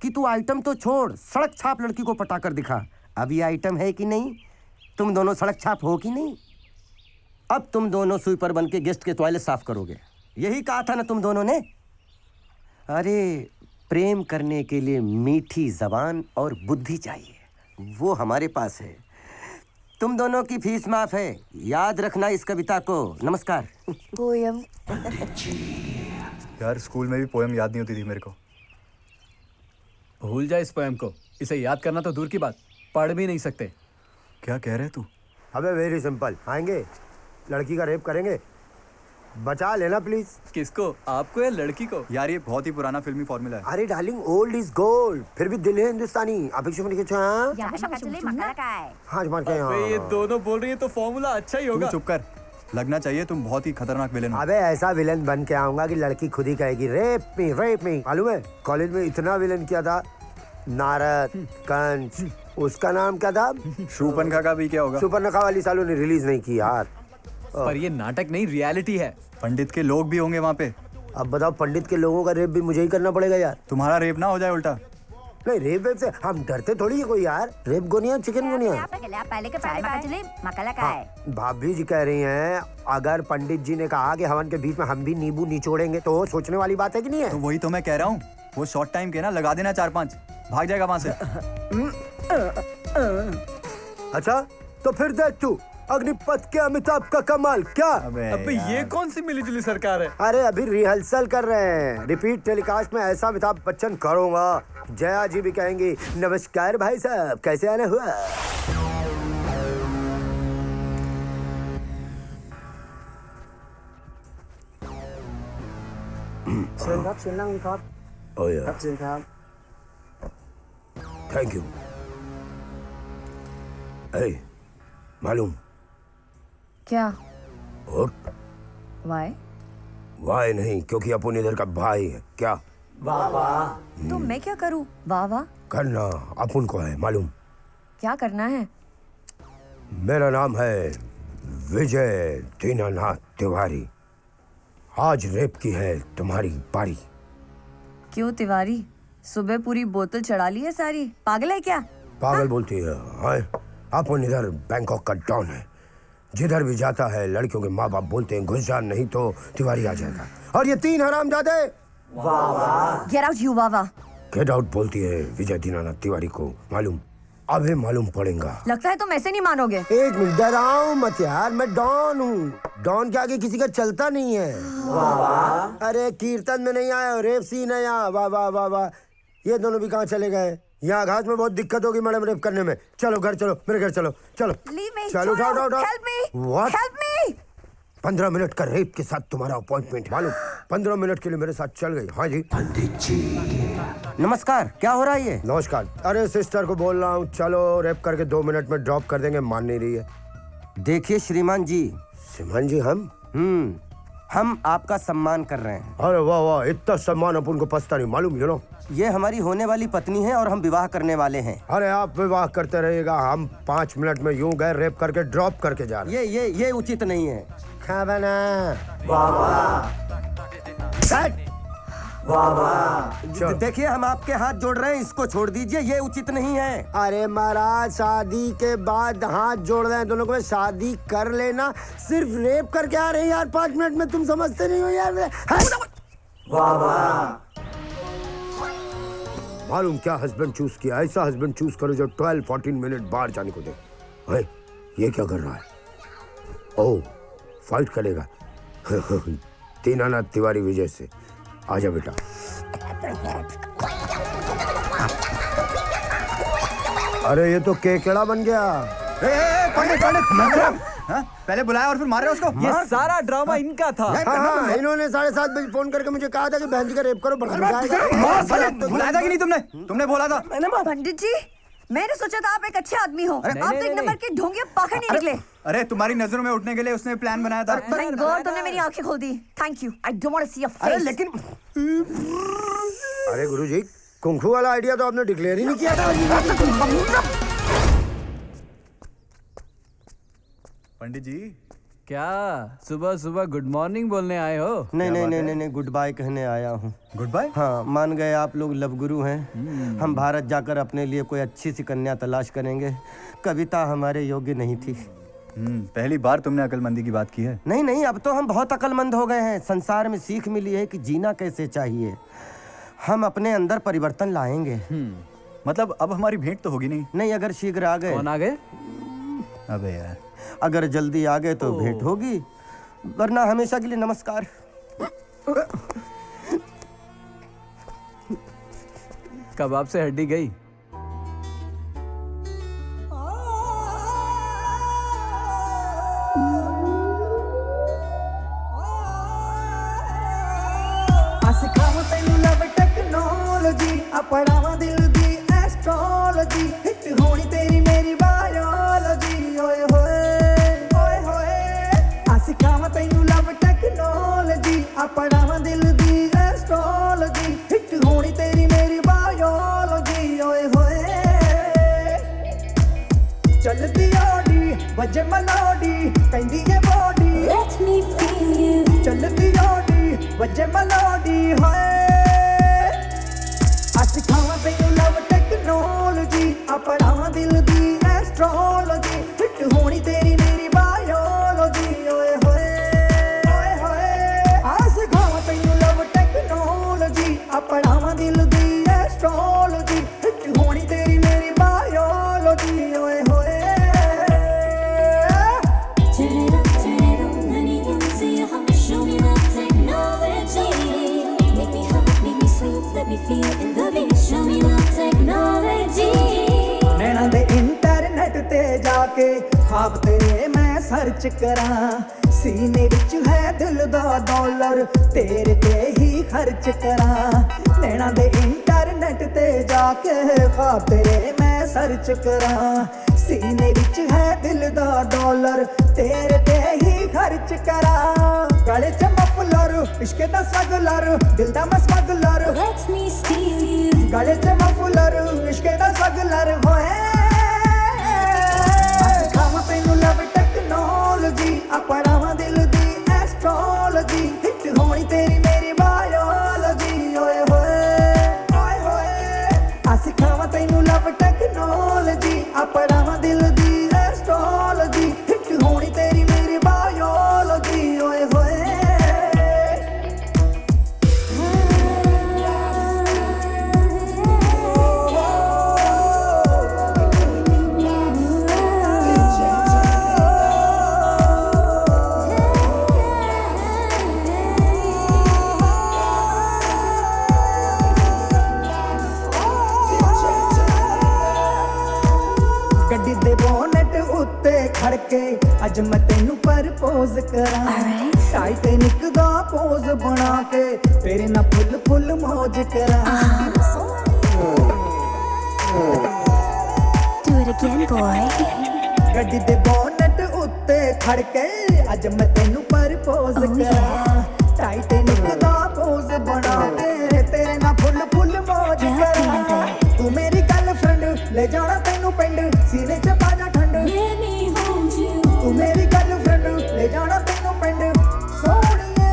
कि तू आइटम तो छोड़, सड़क छाप लड़की को पटा कर दिखा। अब ये आइटम है कि नहीं? तुम दोनों सड़क छाप हो कि नहीं? अब तुम दोनों स्वीपर बन के गेस्ट के टॉयलेट साफ करोगे, यही कहा था ना तुम दोनों ने? अरे प्रेम करने के लिए मीठी जबान और बुद्धि चाहिए, वो हमारे पास है। तुम दोनों की फीस माफ है, याद रखना इस कविता को। नमस्कार। पोयम यार स्कूल में भी पोएम याद नहीं होती थी मेरे को। भूल जाए इस पोएम को, इसे याद करना तो दूर की बात, पढ़ भी नहीं सकते। क्या कह रहे तू? अबे वेरी सिंपल, आएंगे लड़की का रेप करेंगे, बचा लेना प्लीज। किसको, आपको या लड़की को? यार ये बहुत ही पुराना फिल्मी फॉर्मूला है। अरे डार्लिंग ओल्ड इज गोल्ड, फिर भी दिल है हिंदुस्तानी। अपेक्षा में कुछ हाँ मार के ये दोनों बोल रही है तो फॉर्मूला अच्छा ही होगा। चुप कर, लगना चाहिए तुम बहुत ही खतरनाक विलेन हो। अबे ऐसा विलेन बन के आऊंगा कि लड़की खुद ही कहेगी रेप मी। मालूम है कॉलेज में इतना विलेन किया था, नारद कंस, उसका नाम क्या था? शूर्पणखा का भी क्या होगा? शूर्पणखा वाली सालों ने रिलीज नहीं की यार। पर ये नाटक नहीं, रियलिटी है। पंडित के लोग भी होंगे वहाँ पे। अब बताओ, पंडित के लोगों का रेप भी मुझे ही करना पड़ेगा यार। तुम्हारा रेप ना हो जाए उल्टा। नहीं रेप से हम डरते थोड़ी है कोई यार। रेप गोनिया चिकन गोनिया। भाभी जी कह रही हैं अगर पंडित जी ने कहा कि हवन के बीच में हम भी नींबू निचोड़ेंगे तो सोचने वाली बात है कि नहीं है? तो वही तो मैं कह रहा हूँ, वो शॉर्ट टाइम के ना लगा देना 4-5, भाग जाएगा वहाँ से। अच्छा तो फिर देख तू अग्निपथ के अमिताभ का कमाल क्या? अबे ये कौन सी मिलीजुली सरकार है? अरे अभी रिहर्सल कर रहे हैं, रिपीट टेलीकास्ट में ऐसा अमिताभ बच्चन करूंगा, जया जी भी कहेंगी नमस्कार भाई साहब कैसे आना हुआ। Thank you. मालूम क्या? और वाई? वाई नहीं, क्योंकि अपन इधर का भाई है। क्या? वाह वाह। तो मैं क्या करूं? वाह वाह करना अपन को है मालूम। क्या करना है? मेरा नाम है विजय दीनानाथ तिवारी। आज रेप की है तुम्हारी बारी। क्यों तिवारी, सुबह पूरी बोतल चढ़ा ली है सारी, पागल है क्या? पागल बोलती है? अपन इधर बैंकॉक का डॉन है, जिधर भी जाता है लड़कियों के माँ बाप बोलते हैं घुस जा नहीं तो तिवारी आ जाएगा। और ये 3 हरामजादे गेट आउट यू वाह वाह। गेट आउट बोलती है विजय दीनानाथ तिवारी को मालूम। अभी मालूम पड़ेगा। लगता है तुम ऐसे नहीं मानोगे। एक मिनट, डराओ मत यार, मैं डॉन हूँ। डॉन के आगे किसी का चलता नहीं है। वाह वाह। अरे कीर्तन में नहीं आया, रेप सीन है यहाँ। वाह वाह वाह वाह। ये दोनों भी कहाँ चले गए? यहाँ घास में बहुत दिक्कत होगी मैडम रेप करने में। चलो घर चलो, मेरे घर चलो। चलो चलो, उठाओ उठाओ उठाओ। Help me, What? Help me. 15 minute का रेप के साथ तुम्हारा अपॉइंटमेंट मालूम। 15 मिनट के लिए मेरे साथ चल गई। हाँ जी पंडित जी। नमस्कार, क्या हो रहा है ये? नमस्कार। अरे सिस्टर को बोल रहा हूँ चलो रेप करके 2 मिनट में ड्रॉप कर देंगे, मान नहीं रही है। देखिए श्रीमान जी। श्रीमान जी हम आपका सम्मान कर रहे हैं। अरे वाह वाह, इतना सम्मान अपन को पछता नहीं मालूम। यू नो, ये हमारी होने वाली पत्नी है और हम विवाह करने वाले हैं। अरे आप विवाह करते रहिएगा, हम 5 मिनट में यूं गए रेप करके ड्रॉप करके जा रहे हैं। ये उचित नहीं है। खा बना। वाह वाह। वाह वाह। देखिए हम आपके हाथ जोड़ रहे हैं, इसको छोड़ दीजिए, ये उचित नहीं है। अरे महाराज, शादी के बाद हाथ जोड़ रहे हैं दोनों को। शादी कर लेना, सिर्फ रेप करके आ रहे हैं यार 5 मिनट में। तुम समझते नहीं हो यार। वाह वाह। मालूम क्या हस्बैंड चूज किया? ऐसा हस्बैंड चूज करो जो 12-14 मिनट बाहर जाने को दे। भाई ये क्या कर रहा है? ओह, फाइट करेगा। दीनानाथ तिवारी विजय से। आजा बेटा। अरे ये तो केकड़ा बन गया। पंडित पहले बुलाया और फिर मार रहे उसको। ये सारा ड्रामा इनका था। हाँ, इन्होंने 7:30 बजे फोन करके मुझे कहा था कि बहन जी का रेप करो। बुलाया था कि नहीं तुमने बोला था। पंडित जी, मैंने सोचा था आप एक अच्छे आदमी हो। आप तो एक नंबर के ढोंगे पाखंडी निकले। अरे तुम्हारी नजरों में उठने के लिए उसने प्लान बनाया था। थैंक गॉड तुमने मेरी आंखें खोल दी। Thank you. I don't want to see your face. अरे लेकिन अरे गुरुजी, कुंफू वाला आइडिया तो आपने डिक्लेयर ही नहीं किया था। पंडित जी, क्या सुबह सुबह गुड मॉर्निंग बोलने आए हो? नहीं, गुड बाय कहने आया हूँ। Good bye? हाँ, मान गए आप लोग लव गुरु हैं। हम भारत जाकर अपने लिए कोई अच्छी सी कन्या तलाश करेंगे। कविता हमारे योग्य नहीं थी। पहली बार तुमने अकलमंदी की बात की है। नहीं, अब तो हम बहुत अकलमंद हो गए हैं। संसार में सीख मिली है कि जीना कैसे चाहिए। हम अपने अंदर परिवर्तन लाएंगे। मतलब अब हमारी भेंट तो होगी नहीं? नहीं, अगर शीघ्र आ गए। कौन आ गए? अबे यार, अगर जल्दी आ गए तो भेंट होगी, वरना हमेशा के लिए नमस्कार। कबाब से हड्डी गई। सिखावा तैनू लव टेक्नोलॉजी, अपनावा दिल दी एस्ट्रोलॉजी, हिट होनी तेरी मेरी बायोलॉजी। ओए होए ओए होए। सिखावा तैनू लव टेक्नोलॉजी, अपनावा दिल दी एस्ट्रोलॉजी, हिट होनी तेरी मेरी बायोलॉजी। ओए होए। चलदी ऑडी वजे मलोडी, कहंदी ये body let me feel you. चलदी ऑडी वजे मलोडी होए। सिखावा तैनू लव टेक्नोलॉजी, अपनावा दिल दी एस्ट्रोलॉजी, हिट होनी तेरी मेरी बायोलॉजी। ओए होए ओए होए। सिखावा तैनू लव टेक्नोलॉजी, अपनावा दिल दी एस्ट्रोलॉजी, हिट होनी तेरी मेरी बायोलॉजी। ओए होए। Let me feel in the beat, show me love technology. Naina they internet ते जाके ख्वाब तेरे मैं सर्च करा, सीने विच है दिल दा डॉलर, तेरे ते ही खर्च करा। नैना दे इंटरनेट ते जाके ख्वाब तेरे मैं सर्च करा, सीने विच है दिल दा डॉलर, तेरे ते ही खर्च करा। गले च मफलर इश्क दा स्मगलर, दिल दा मैं smuggler. Let me steal you. गले च मफलर इश्क दा स्मगलर होए। सिखावा तैनू लव टेक्नोलॉजी, अपनावा दिल दी एस्ट्रोलॉजी, हिट होनी तेरी मेरी बायोलॉजी। ओए होए ओए होए। सिखावा तैनू लव टेक्नोलॉजी, अपनावा दिल दी एस्ट्रोलॉजी, हिट होनी तेरी मेरी बायोलॉजी। ओए होए। ਅੱਜ ਮੈਂ ਤੈਨੂੰ ਪ੍ਰਪੋਜ਼ ਕਰਾਂ ਟਾਈਟੈਨਿਕ ਦਾ ਪੋਜ਼ ਬਣਾ ਕੇ ਤੇਰੇ ਨਾਲ ਫੁੱਲ ਫੁੱਲ ਮौज ਕਰਾਂ Do it again, boy. ਗੱਡੀ ਦੇ ਬੋਨਟ ਉੱਤੇ ਖੜ ਕੇ ਅੱਜ ਮੈਂ ਤੈਨੂੰ ਪ੍ਰਪੋਜ਼ ਕਰਾਂ ਟਾਈਟੈਨਿਕ ਦਾ ਪੋਜ਼ ਬਣਾ ਕੇ ਤੇਰੇ ਨਾਲ ਫੁੱਲ ਫੁੱਲ ਮौज ਕਰਾਂ ਤੂੰ ਮੇਰੀ ਗਰਲਫ੍ਰੈਂਡ ਲੈ ਜਾਣਾ ਤੈਨੂੰ ਪਿੰਡ ਸੀਨੇ 'ਚ ਪਾ ਜਾ ਠੰਡ ਤੂੰ ਮੇਰੀ ਗਰਲਫ੍ਰੈਂਡ ਲੈ ਜਾਣਾ ਤੈਨੂੰ ਪਿੰਡ ਸੋਹਣੀਏ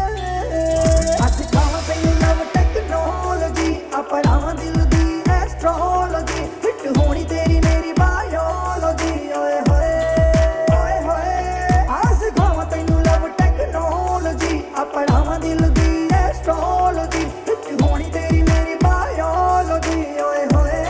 ਅੱਜ ਖਾਵਾਂ ਤੈਨੂੰ ਲਵ ਟੈਕਨੋਲੋਜੀ ਆਪਣਾ ਦਿਲ ਦੀ ਐਸਟ੍ਰੋਲੋਜੀ ਫਿੱਟ ਹੋਣੀ ਤੇਰੀ ਮੇਰੀ ਬਾਇਓਲੋਜੀ ਓਏ ਹੋਏ ਓਏ ਹੋਏ ਅੱਜ ਖਾਵਾਂ ਤੈਨੂੰ ਲਵ ਟੈਕਨੋਲੋਜੀ ਆਪਣਾ ਦਿਲ ਦੀ ਐਸਟ੍ਰੋਲੋਜੀ ਫਿੱਟ ਹੋਣੀ ਤੇਰੀ ਮੇਰੀ ਬਾਇਓਲੋਜੀ ਓਏ ਹੋਏ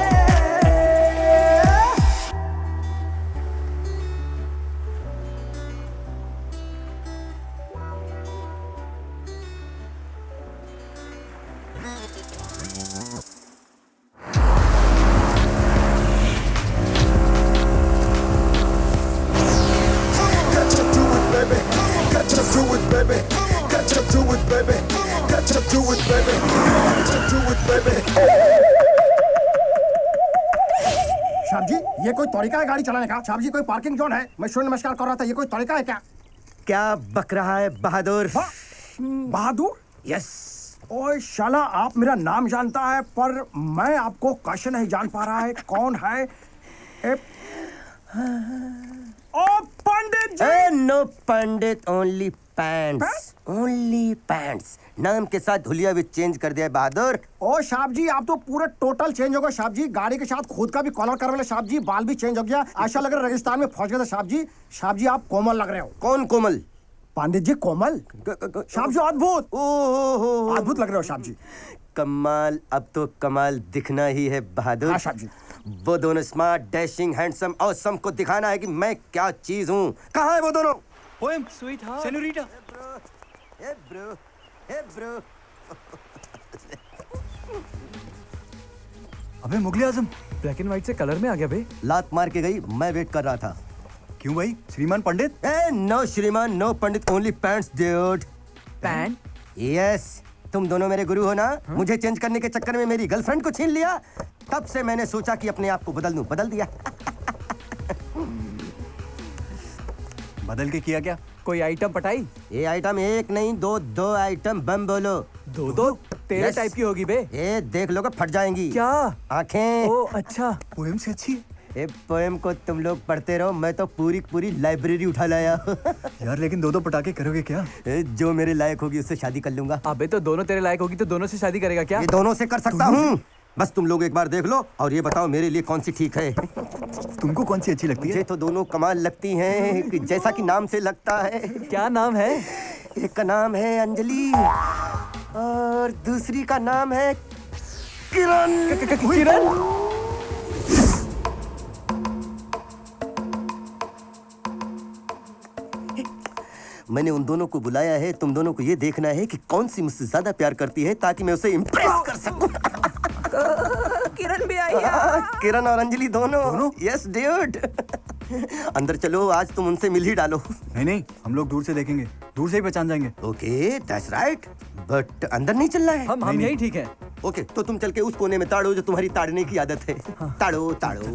साहब जी ये कोई तरीका है गाड़ी चलाने का? साहब जी कोई पार्किंग जोन है? मैं सूर्य नमस्कार कर रहा था, ये कोई तरीका है क्या? क्या बक रहा है बहादुर? बहादुर? यस। ओए शाला, आप मेरा नाम जानता है पर मैं आपको कैसे नहीं जान पा रहा है कौन है? ओ पंडित जी! No Pandit, only pants, only pants. नाम के साथ हुलिया भी चेंज कर दिया बहादुर। ओ साहब जी, आप तो पूरे टोटल चेंज हो गए साहब जी। गाड़ी के साथ खुद का भी कॉलर करवा ले साहब जी, बाल भी चेंज हो गया। ऐसा लग रहा है रेगिस्तान में फंस गए थे साहब जी। साहब जी आप कोमल लग रहे हो। कौन कोमल? पंडित जी कोमल। साहब जी अद्भुत, अद्भुत लग रहे हो साहब जी। कमाल, अब तो कमाल दिखना ही है बहादुर। हाँ साहब जी। वो दोनों स्मार्ट, डैशिंग, हैंडसम और सबको दिखाना है कि मैं क्या चीज हूँ। कहाँ है वो दोनों? Poem, sweetheart, senorita. Hey bro, hey bro. अबे मुगले आजम, ब्लैक एंड व्हाइट से कलर में आ गया बे। लात मार के गई, मैं वेट कर रहा था। क्यों भाई, श्रीमान पंडित? नो श्रीमान, no Pandit, only pants dude. Pants? Yes, तुम दोनों मेरे गुरु हो ना? मुझे चेंज करने के चक्कर में मेरी गर्लफ्रेंड को छीन लिया। तब से मैंने सोचा कि अपने आप को बदल दूं, बदल दिया। बदल के किया क्या? कोई आइटम पटाई? ये आइटम एक नहीं, दो आइटम बम बोलो। दो तेरे टाइप की होगी बे। ये देख लो फट जाएंगी। क्या? आंखें। ओ अच्छा, पोएम से अच्छी है। ये पोएम को तुम लोग पढ़ते रहो, मैं तो पूरी लाइब्रेरी उठा लाया। यार लेकिन दो पटाखे करोगे क्या? जो मेरे लायक होगी उससे शादी कर लूंगा। अबे तो दोनों तेरे लायक होगी तो दोनों से शादी करेगा क्या? ये दोनों से कर सकता हूँ। बस तुम लोग एक बार देख लो और ये बताओ मेरे लिए कौन सी ठीक है। तुमको कौन सी अच्छी लगती है? मुझे तो दोनों कमाल लगती हैं, कि जैसा कि नाम से लगता है। क्या नाम है? एक का नाम है अंजलि और दूसरी का नाम है किरण। किरण? मैंने उन दोनों को बुलाया है, तुम दोनों को ये देखना है कि कौन सी मुझसे ज्यादा प्यार करती है ताकि मैं उसे इम्प्रेस कर सकूं। किरण भी आई है। किरण और अंजलि दोनों? Yes dude. अंदर चलो, आज तुम उनसे मिल ही डालो। नहीं, हम लोग दूर से देखेंगे, दूर से ही पहचान जाएंगे। ओके, दैट्स राइट, बट अंदर नहीं चलना है। हम यही ठीक है। ओके, तो तुम चल के उस कोने में ताड़ो जो तुम्हारी ताड़ने की आदत है। हाँ। ताड़ो ताड़ो।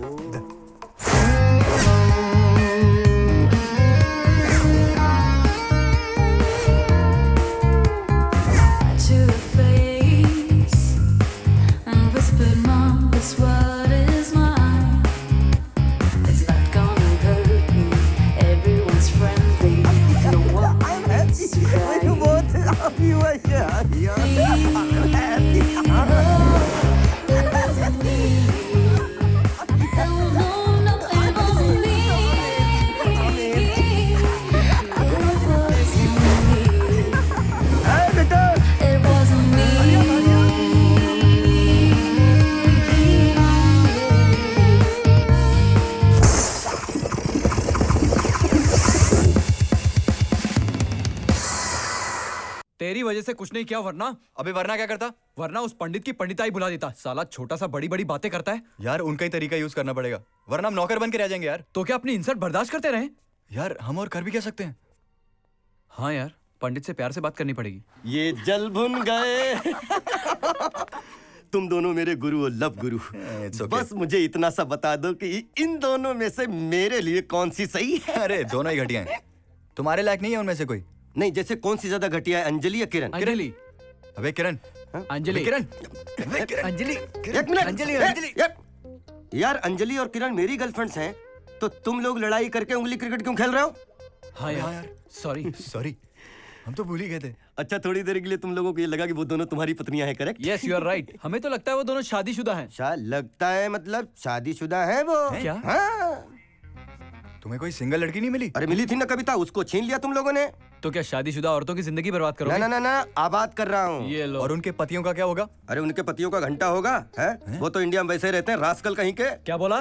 तेरी वजह से कुछ नहीं किया, वरना अबे वरना क्या करता? वरना उस पंडित की पंडिताई बुला देता। साला छोटा सा बड़ी बड़ी बातें करता है। यार उनका ही तरीका यूज करना पड़ेगा, वरना हम नौकर बन के रह जाएंगे यार। तो क्या अपनी इंसल्ट बर्दाश्त करते रहे? यार हम और कर भी क्या सकते हैं? हाँ यार, पंडित से प्यार से बात करनी पड़ेगी। ये जल भुन गए। तुम दोनों मेरे गुरु हो, लव गुरु। बस मुझे इतना सा बता दो कि इन दोनों में से मेरे लिए कौन सी सही है। अरे दोनों ही घटिया हैं। तुम्हारे लायक नहीं है उनमें से कोई? नहीं, जैसे कौन सी ज्यादा घटिया है, अंजलि या किरण? अंजलि। अबे किरण। अंजलि। किरण। अंजलि। एक मिनट। अंजलि। यार अंजलि और किरण मेरी गर्लफ्रेंड्स हैं, तो तुम लोग लड़ाई करके उंगली क्रिकेट क्यों खेल रहे हो? हाँ यार, सॉरी हम तो भूल ही गए थे। अच्छा, थोड़ी देर के लिए तुम लोगों को ये लगा कि वो दोनों तुम्हारी पत्नियां हैं, correct? Yes, you are right. हमें तो लगता है वो दोनों शादीशुदा हैं। लगता है मतलब शादीशुदा है वो? क्या? हाँ। तुम्हें कोई सिंगल लड़की नहीं मिली? अरे मिली थी ना कविता, उसको छीन लिया तुम लोगों ने। तो क्या शादीशुदा औरतों की जिंदगी बर्बाद करोगे? ना, आबाद कर रहा हूँ। ये लो। और उनके पतियों का क्या होगा? अरे उनके पतियों का घंटा होगा, है? वो तो इंडिया में वैसे रहते हैं, रास्कल कहीं के। क्या बोला?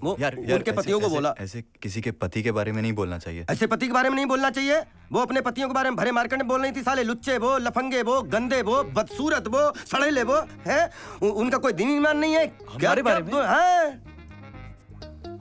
वो यार उनके पतियों को बोला। ऐसे किसी के पति के बारे में नहीं बोलना चाहिए। ऐसे पति के बारे में नहीं बोलना चाहिए। वो अपने पतियों के बारे में भरे मार्केट में बोल रही थी। साले लुच्चे वो, लफंगे वो, गंदे वो, बदसूरत वो, सड़ेले वो, है? उनका कोई दीन ईमान नहीं है। हमारे बारे में?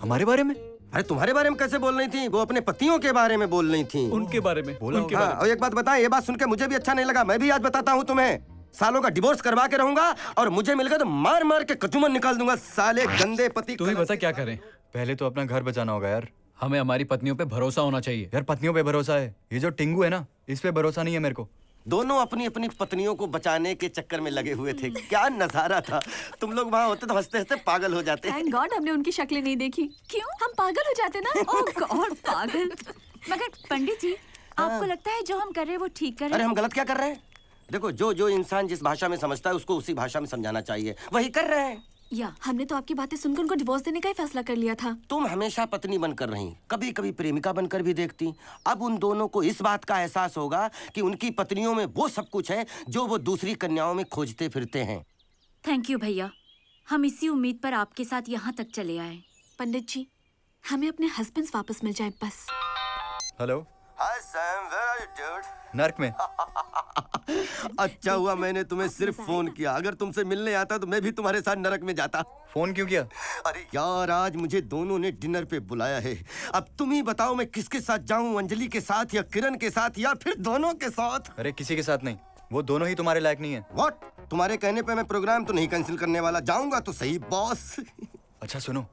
हमारे बारे में? अरे तुम्हारे बारे में कैसे बोल रही थी? वो अपने पतियों के बारे में बोल रही थी। उनके बारे में बोला। और एक बात बताएं, ये बात सुन के मुझे भी अच्छा नहीं लगा। मैं भी आज बताता हूँ तुम्हें, सालों का डिवोर्स करवा के रहूंगा और मुझे मिल गया तो मार मार के कचूमन निकाल दूंगा। साले गंदे पति। तू ही बता क्या करें? पहले तो अपना घर बचाना होगा यार। हमें हमारी पत्नियों पे भरोसा होना चाहिए। यार पत्नियों पे भरोसा है, ये जो टिंगू है ना, इस पे भरोसा नहीं है मेरे को। दोनों अपनी अपनी पत्नियों को बचाने के चक्कर में लगे हुए थे। क्या नजारा था। तुम लोग वहाँ होते तो हंसते हंसते पागल हो जाते। थैंक गॉड हमने उनकी शक्लें नहीं देखी। क्यों? हम पागल हो जाते ना। ओह गॉड, पागल। मगर पंडित जी, आपको लगता है जो हम कर रहे हैं वो ठीक कर रहे हैं? अरे हम गलत क्या कर रहे हैं? देखो, जो इंसान जिस भाषा में समझता है उसको उसी भाषा में समझाना चाहिए। वही कर रहे हैं। या हमने तो आपकी बातें सुनकर उनको डिवोर्स देने का ही फैसला कर लिया था। तुम हमेशा पत्नी बनकर रही, कभी कभी प्रेमिका बनकर भी देखती। अब उन दोनों को इस बात का एहसास होगा कि उनकी पत्नियों में वो सब कुछ है जो वो दूसरी कन्याओं में खोजते फिरते हैं। थैंक यू भैया, हम इसी उम्मीद पर आपके साथ यहाँ तक चले आए। पंडित जी, हमें अपने हस्बैंड्स वापस मिल जाए बस। Hello. Hi Sam, where are you dude? नर्क में। अच्छा हुआ मैंने तुम्हें सिर्फ फोन किया। अगर तुमसे मिलने आता तो मैं भी तुम्हारे साथ नरक में जाता। फोन क्यों किया? अरे यार, आज मुझे दोनों ने डिनर पे बुलाया है। अब तुम ही बताओ मैं किसके साथ जाऊं, अंजलि के साथ या किरण के साथ या फिर दोनों के साथ? अरे किसी के साथ नहीं, वो दोनों ही तुम्हारे लायक नहीं है। व्हाट? तुम्हारे कहने पे मैं प्रोग्राम तो नहीं कैंसिल करने वाला, जाऊंगा तो सही बॉस। अच्छा सुनो,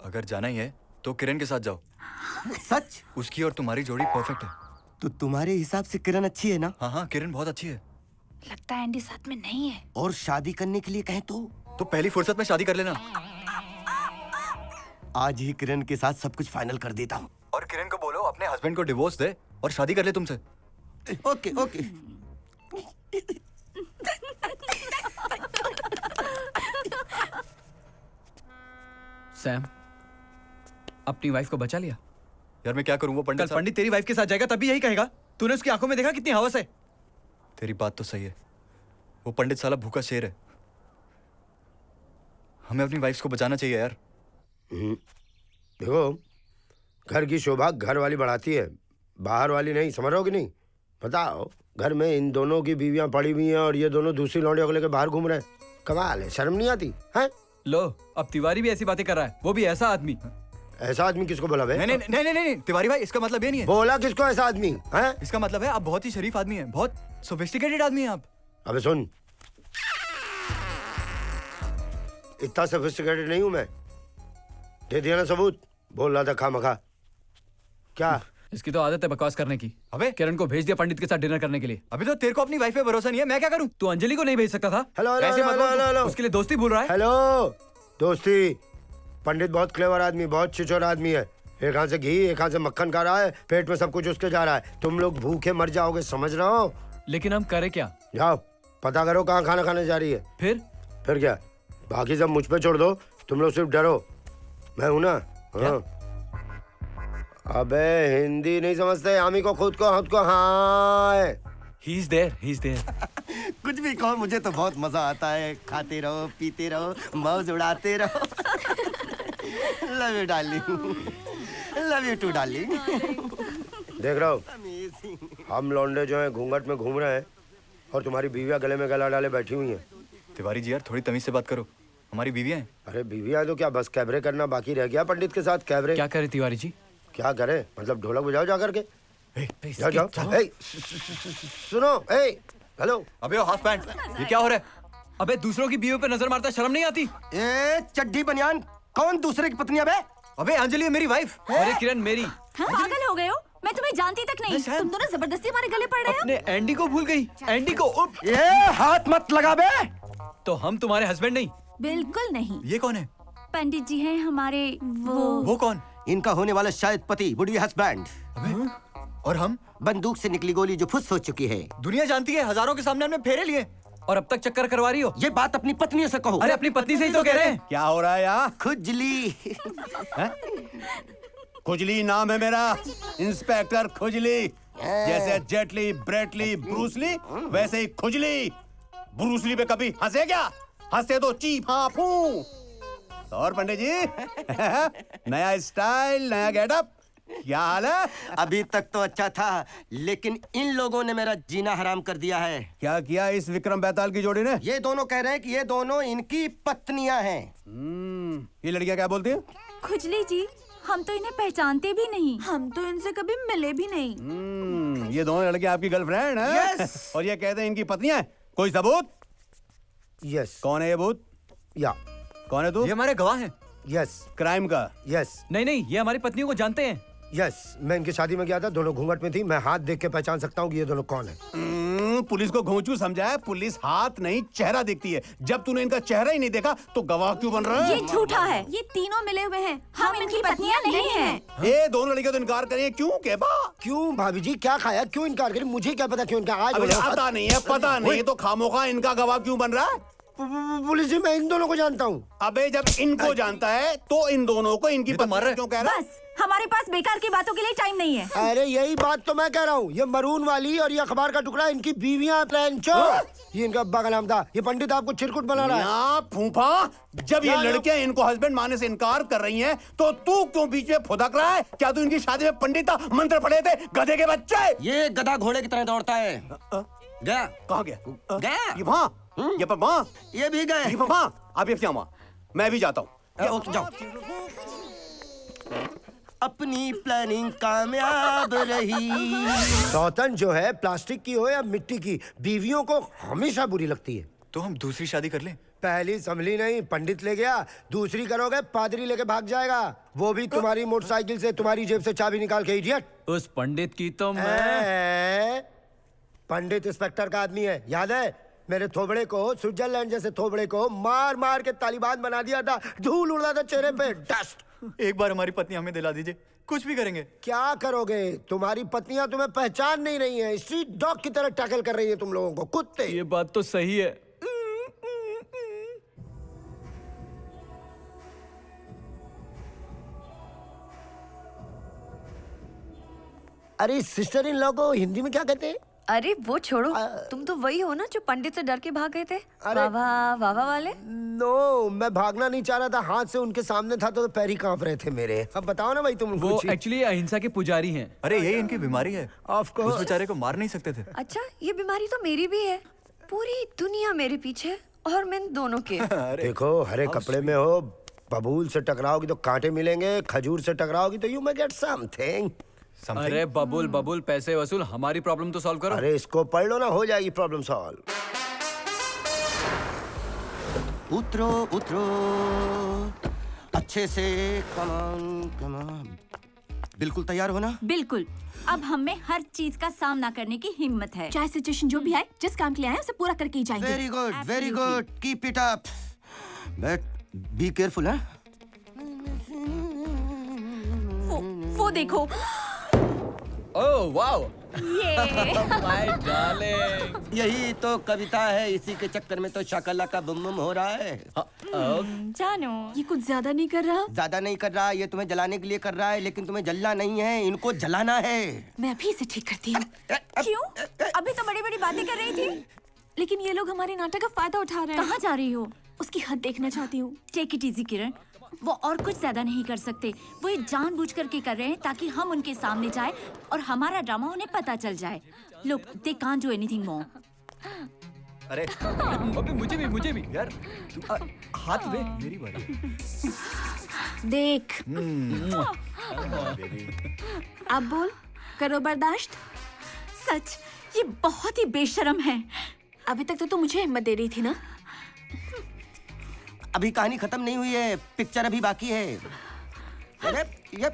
अगर जाना ही है तो किरण के साथ जाओ। सच? उसकी और तुम्हारी जोड़ी परफेक्ट है। तो तुम्हारे हिसाब से किरण अच्छी है ना? हाँ, किरण बहुत अच्छी है। लगता है एंडी साथ में नहीं है। और शादी करने के लिए कहें तो पहली फुर्सत में शादी कर लेना। आज ही किरण के साथ सब कुछ फाइनल कर देता हूँ। और किरण को बोलो अपने हस्बैंड को डिवोर्स दे और शादी कर ले तुमसे। Okay okay. सैम, अपनी वाइफ को बचा लिया? यार मैं क्या करूं? वो पंडित तेरी वाइफ के साथ जाएगा तभी यही कहेगा। तूने उसकी आंखों में देखा कितनी हवस है? तेरी बात तो सही है, वो पंडित साला भूखा शेर है। हमें अपनी वाइफ को बचाना चाहिए यार। देखो, घर की शोभा घर वाली बढ़ाती है, बाहर वाली नहीं। समझ रहे हो कि नहीं? बताओ, घर में इन दोनों की बीवियां पड़ी हुई हैं और ये दोनों दूसरी लौंडियों को लेकर बाहर घूम रहे हैं। कमाल है, शर्म नहीं आती है? लो, अब तिवारी भी ऐसी बातें कर रहा है, वो भी ऐसा आदमी। ऐसा आदमी किसको बोला बे? नहीं, तिवारी भाई, इसका मतलब ये नहीं है। बोला किसको ऐसा आदमी है? इसका मतलब है आप बहुत ही शरीफ आदमी हैं, बहुत सोफिस्टिकेटेड आदमी हैं आप। अबे सुन, इतना सोफिस्टिकेटेड नहीं हूं मैं। दे दिया ना सबूत। बोल रहा था खामखा। क्या? इसकी तो आदत है बकवास करने की। अबे किरण को भेज दिया पंडित के साथ डिनर करने के लिए। अभी तो तेरे को अपनी वाइफ पे भरोसा नहीं है, मैं क्या करूं? तू अंजलि को नहीं भेज सकता था? हेलो, उसके लिए दोस्ती भूल रहा है। हेलो, दोस्ती? पंडित बहुत क्लेवर आदमी, बहुत छिछोर आदमी है। एक हाथ से घी, एक हाथ से मक्खन खा रहा है, पेट में सब कुछ उसके जा रहा है। तुम लोग भूखे मर जाओगे, समझ रहे हो? लेकिन हम करें क्या? जाओ पता करो कहाँ खाना खाने जा रही है। फिर क्या? बाकी सब मुझ पे छोड़ दो, तुम लोग सिर्फ डरो। मैं हूं ना। हाँ। अबे हिंदी नहीं समझते? हामी को खुद को हाँ। He is there. कुछ भी कहो, मुझे तो बहुत मजा आता है। खाते रहो, पीते रहो, मौज उड़ाते रहो। Love you darling, love you too darling. देख रहा हो, हम लौंडे जो हैं घूंघट में घूम रहे हैं और तुम्हारी बीवियां गले में गला डाले बैठी हुई हैं। तिवारी जी यार, थोड़ी तमीज से बात करो, हमारी बीवियां हैं। अरे बीवियां तो क्या, बस कैबरे करना बाकी रह गया पंडित के साथ। कैबरे क्या करे तिवारी जी? क्या करे? मतलब ढोलक बजाओ जा करके। जाओ जाओ। सुनो, हेलो। अबे हाफ पैंट, ये क्या हो रहा है? अबे दूसरों की बीवियों पे नजर मारता शर्म नहीं आती? ए चड्डी बनियान, कौन दूसरे की पत्नी? अबे अबे अंजलि है मेरी वाइफ। अरे किरण मेरी। हाँ? पागल हो गए हो? मैं तुम्हें जानती तक नहीं। तुम दोनों जबरदस्ती हमारे गले पड़ रहे हो। अपने एंडी को भूल गई। एंडी को ये हाथ मत लगा बे। तो हम तुम्हारे हस्बैंड नहीं? बिल्कुल नहीं। ये कौन है? पंडित जी हैं हमारे। वो कौन? इनका होने वाला शायद पति, वुड बी हस्बैंड। और हम? बंदूक से निकली गोली जो फुस हो चुकी है। दुनिया जानती है, हजारों के सामने हमने फेरे लिए और अब तक चक्कर करवा रही हो। ये बात अपनी पत्नी से कहो। अरे अपनी पत्नी से ही तो कह रहे हैं। क्या हो रहा है यार? खुजली। खुजली नाम है मेरा, इंस्पेक्टर खुजली। जैसे जेटली, ब्रेटली, ब्रूसली, वैसे ही खुजली। ब्रूसली पे कभी हंसे क्या? हंसे तो चीप हाफू। और पंडित जी नया स्टाइल, नया गेटअप, क्या हाल है? अभी तक तो अच्छा था, लेकिन इन लोगों ने मेरा जीना हराम कर दिया है। क्या किया इस विक्रम बेताल की जोड़ी ने? ये दोनों कह रहे हैं कि ये दोनों इनकी पत्नियां हैं। ये लड़कियां क्या बोलती हैं? खुजली जी, हम तो इन्हें पहचानते भी नहीं। हम तो इनसे कभी मिले भी नहीं। ये दोनों लड़कियां आपकी गर्लफ्रेंड हैं? Yes. और ये कहते हैं इनकी पत्नियां हैं। कोई सबूत? यस। कौन है ये भूत? या कौन है तू? ये हमारे गवाह हैं। यस। क्राइम का? यस। नहीं, ये हमारी पत्नियों को जानते हैं। यस, मैं इनकी शादी में गया था, दोनों घूंघट में थी। मैं हाथ देख के पहचान सकता हूँ कि ये दोनों कौन है। पुलिस को घोंचू समझा है? पुलिस हाथ नहीं चेहरा देखती है। जब तूने इनका चेहरा ही नहीं देखा तो गवाह क्यों बन रहा है? ये झूठा है। ये तीनों मिले हुए हैं। हम इनकी पत्नियां नहीं हैं। ये दोनों लड़कियां तो इनकार करें, क्यों के बा? क्यों भाभी जी, क्या खाया? क्यों इनकार करें? मुझे क्या पता क्यों इनका? आज पता नहीं है, पता नहीं तो खामोखा इनका गवाह क्यों बन रहा है? पुलिस जी, मैं इन दोनों को जानता हूँ। अबे जब इनको जानता है तो इन दोनों को इनकी पत्नी क्यों कह रहा है? बस हमारे पास बेकार की बातों के लिए टाइम नहीं है। अरे यही बात तो मैं कह रहा हूँ। ये मरून वाली और ये अखबार का टुकड़ा इनकी बीवियां प्लानचो। ये इनका अब्बा का नाम था। ये पंडित आपको चिरकुट बना रहा है। फूफा, जब ये लड़कियां इनको हस्बैंड मानने से इनकार कर रही हैं, तो तू क्यों बीच में फुदक रहा है? क्या तू इनकी शादी में पंडित था? मंत्र पढ़े थे? गधे के बच्चे। ये गधा घोड़े की तरह दौड़ता है। गया? कहाँ गया? गया? ये वहाँ, ये पर वहाँ, ये भी गए। ये पर वहाँ। आप ये क्या वहाँ? मैं भी जाता हूँ। जाओ। अपनी प्लानिंग कामयाब रही। सौतन जो है प्लास्टिक की हो या मिट्टी की, बीवियों को हमेशा बुरी लगती है। तो हम दूसरी शादी कर लें? पहली संभली नहीं, पंडित ले गया। दूसरी करोगे पादरी लेके भाग जाएगा, वो भी तुम्हारी मोटरसाइकिल से, तुम्हारी जेब से चाबी निकाल के। इडियट। उस पंडित की तो मैं... पंडित इंस्पेक्टर का आदमी है, याद है? मेरे थोबड़े को, स्विट्जरलैंड जैसे थोबड़े को मार मार के तालिबान बना दिया था। धूल उड़ा था चेहरे पे, डस्ट। एक बार हमारी पत्नी हमें दिला दीजिए, कुछ भी करेंगे। क्या करोगे? तुम्हारी पत्नियां तुम्हें पहचान नहीं रही हैं। स्ट्रीट डॉग की तरह टैकल कर रही है तुम लोगों को, कुत्ते। ये बात तो सही है। अरे सिस्टर इन लॉ को हिंदी में क्या कहते हैं? अरे वो छोड़ो, तुम तो वही हो ना जो पंडित से डर के भाग गए थे। वावा वावा वाले? नो, मैं भागना नहीं चाह रहा था, हाथ से उनके सामने था तो पैर ही कांप रहे थे मेरे। अब बताओ ना भाई तुम। वो एक्चुअली अहिंसा के पुजारी हैं। अरे यही इनकी बीमारी है। Of course. उस बेचारे को मार नहीं सकते थे। अच्छा, ये बीमारी तो मेरी भी है। पूरी दुनिया मेरे पीछे और मैं दोनों के। देखो, हरे कपड़े में हो, बबूल से टकराओगी तो कांटे मिलेंगे, खजूर से टकराओगी तो यू मे गेट समथिंग। अरे बबुल बबुल, पैसे वसूल, हमारी प्रॉब्लम तो सॉल्व करो। अरे इसको पढ़ लो ना, हो जाएगी प्रॉब्लम सॉल्व। उतरो उतरो अच्छे से, कमान कमान। बिल्कुल तैयार हो ना? बिल्कुल। अब हमें हर चीज का सामना करने की हिम्मत है। चाहे सिचुएशन जो भी आए, जिस काम के लिए आए उसे पूरा करके ही जाएंगे। Very good, very good, keep it up. But be careful. है वो देखो। Oh wow, my darling. यही तो कविता है, इसी के चक्कर में तो शकला का बुम बुम हो रहा है। जानो, ये कुछ ज्यादा नहीं कर रहा? ज्यादा नहीं कर रहा, ये तुम्हें जलाने के लिए कर रहा है, लेकिन तुम्हें जलना नहीं है, इनको जलाना है। मैं अभी इसे ठीक करती हूँ। क्यों? अभी तो बड़ी बड़ी बातें कर रही थी। लेकिन ये लोग हमारे नाटक का फायदा उठा रहे हैं। कहाँ जा रही हो? उसकी हद देखना चाहती हूँ। टेक इट इजी किरण, वो और कुछ ज्यादा नहीं कर सकते। वो ये जानबूझ करके कर रहे हैं ताकि हम उनके सामने जाए और हमारा ड्रामा उन्हें पता चल जाए। Look, they can't do anything more. अरे अबे मुझे भी यार, हाथ दे, मेरी बारी। देख। अब बोल, करो बर्दाश्त। सच, ये बहुत ही बेशर्म है। अभी तक तो तू मुझे हिम्मत दे रही थी ना। अभी कहानी खत्म नहीं हुई है, पिक्चर अभी बाकी है। अरे ये,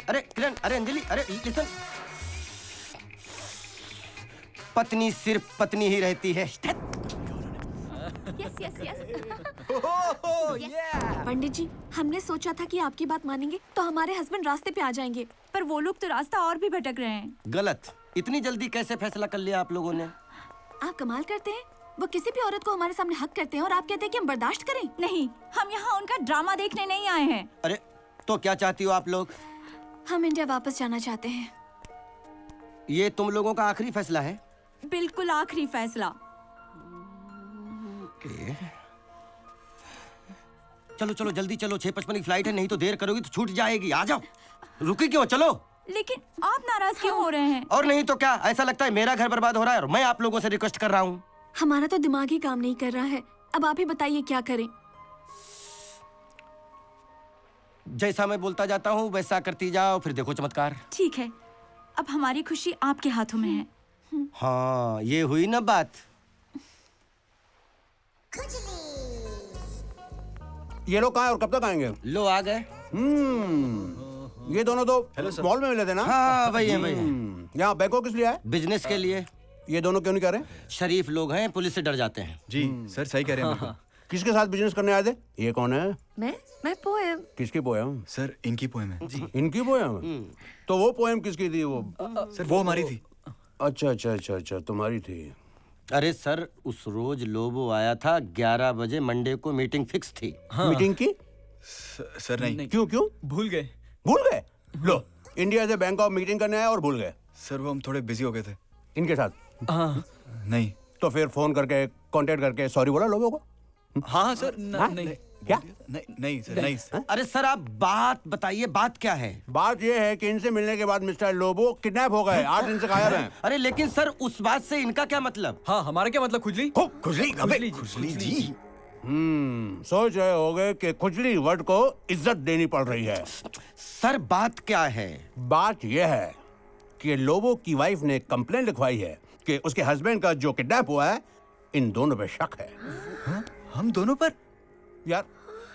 अरे किरण, अरे अंजलि, अरे लिसन। पत्नी सिर्फ पत्नी ही रहती है। Yes yes yes. Pandit ji, हमने सोचा था कि आपकी बात मानेंगे तो हमारे हस्बैंड रास्ते पे आ जाएंगे, पर वो लोग तो रास्ता और भी भटक रहे हैं। गलत। इतनी जल्दी कैसे फैसला कर लिया आप लोगों ने? आप कमाल करते हैं। वो किसी भी औरत को हमारे सामने हक करते हैं और आप कहते हैं कि हम बर्दाश्त करें। नहीं, हम यहाँ उनका ड्रामा देखने नहीं आए हैं। अरे तो क्या चाहती हो आप लोग? हम इंडिया वापस जाना चाहते हैं। ये तुम लोगों का आखिरी फैसला है? बिल्कुल आखिरी फैसला। चलो चलो जल्दी चलो, 6:55 की फ्लाइट है, नहीं तो देर करोगी तो छूट जाएगी। आ जाओ, रुकी क्यों, चलो। लेकिन आप नाराज क्यों हो रहे हैं? और नहीं तो क्या, ऐसा लगता है मेरा घर बर्बाद हो रहा है और मैं आप लोगों से रिक्वेस्ट कर रहा हूँ। हमारा तो दिमाग ही काम नहीं कर रहा है। अब आप ही बताइए क्या करें। जैसा मैं बोलता जाता हूँ वैसा करती जाओ, फिर देखो चमत्कार। ठीक है, अब हमारी खुशी आपके हाथों में है। हाँ, ये हुई ना बात। ये लोग कहाँ हैं और कब तक आएंगे? लो आ गए। ये दोनों तो मॉल में मिले थे ना? हाँ वही है, वही है। यहाँ बैंकॉक किस लिए आए? बिजनेस के लिए। ये दोनों क्यों नहीं कर रहे? शरीफ लोग हैं, पुलिस से डर जाते हैं। जी सर, सही कह रहे हैं। किसके साथ बिजनेस करने आए थे? ये कौन है? मैं पोएम। किसकी पोएम? सर इनकी पोएम है। जी इनकी पोएम? तो वो पोएम किसकी थी? वो सर वो हमारी थी। अच्छा अच्छा अच्छा अच्छा, तुम्हारी थी। अरे सर, उस रोज लोबो आया था 11 बजे, मंडे को मीटिंग फिक्स थी। हाँ। मीटिंग की? सर नहीं। क्यों क्यों? भूल गए। भूल गए? लो, इंडिया से बैंकॉक मीटिंग करने आए और भूल गए। सर वो हम थोड़े बिजी हो गए थे। इनके साथ? हाँ। नहीं। तो फिर फोन करके कांटेक्ट करके सॉरी बोला लोगों को? हाँ सर। नहीं। क्या? नहीं सर, नहीं। अरे सर आप बात बताइए, बात क्या है? बात ये है कि इनसे मिलने के बाद मिस्टर लोबो किडनैप हो गए, 8 दिन से गायब हैं। अरे लेकिन सर उस बात से इनका क्या मतलब? हाँ, हमारा क्या मतलब? खुजली? खुजली जी। सोच रहे होगे कि खुजली वर्ड को इज्जत देनी पड़ रही है। सर बात क्या है? बात यह है कि लोबो की वाइफ ने कंप्लेन लिखवाई है कि उसके हस्बैंड का जो किडनैप हुआ है, इन दोनों पे शक है। हाँ? हम दोनों पर? यार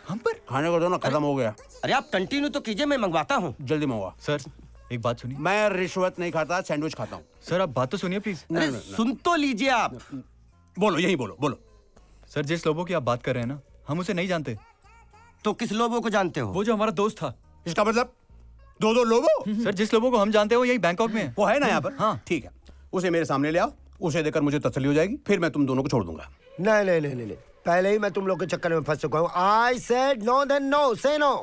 हम पर? खाने को दोनों खत्म हो गया। अरे आप कंटिन्यू तो कीजिए, मैं मंगवाता हूँ। जल्दी मंगवा। सर एक बात सुनिए। मैं रिश्वत नहीं खाता, सैंडविच खाता हूँ। सर आप बात तो सुनिए प्लीज। अरे सुन तो लीजिए आप। बोलो, यही बोलो बोलो। सर जिस लोबो की आप बात कर रहे हैं ना, हम उसे नहीं जानते। तो किस लोबो को जानते हो? वो जो हमारा दोस्त था। इसका मतलब दो लोबो? सर जिस लोबो को हम जानते हैं वो यही बैंकॉक में है। वो है ना यहाँ पर? हाँ ठीक है, उसे मेरे सामने ले आओ, उसे देकर मुझे तसल्ली हो जाएगी, फिर मैं तुम दोनों को छोड़ दूंगा। नहीं नहीं नहीं नहीं, पहले ही मैं तुम लोग के चक्कर में फंस चुका हूँ। I said no then no, say no.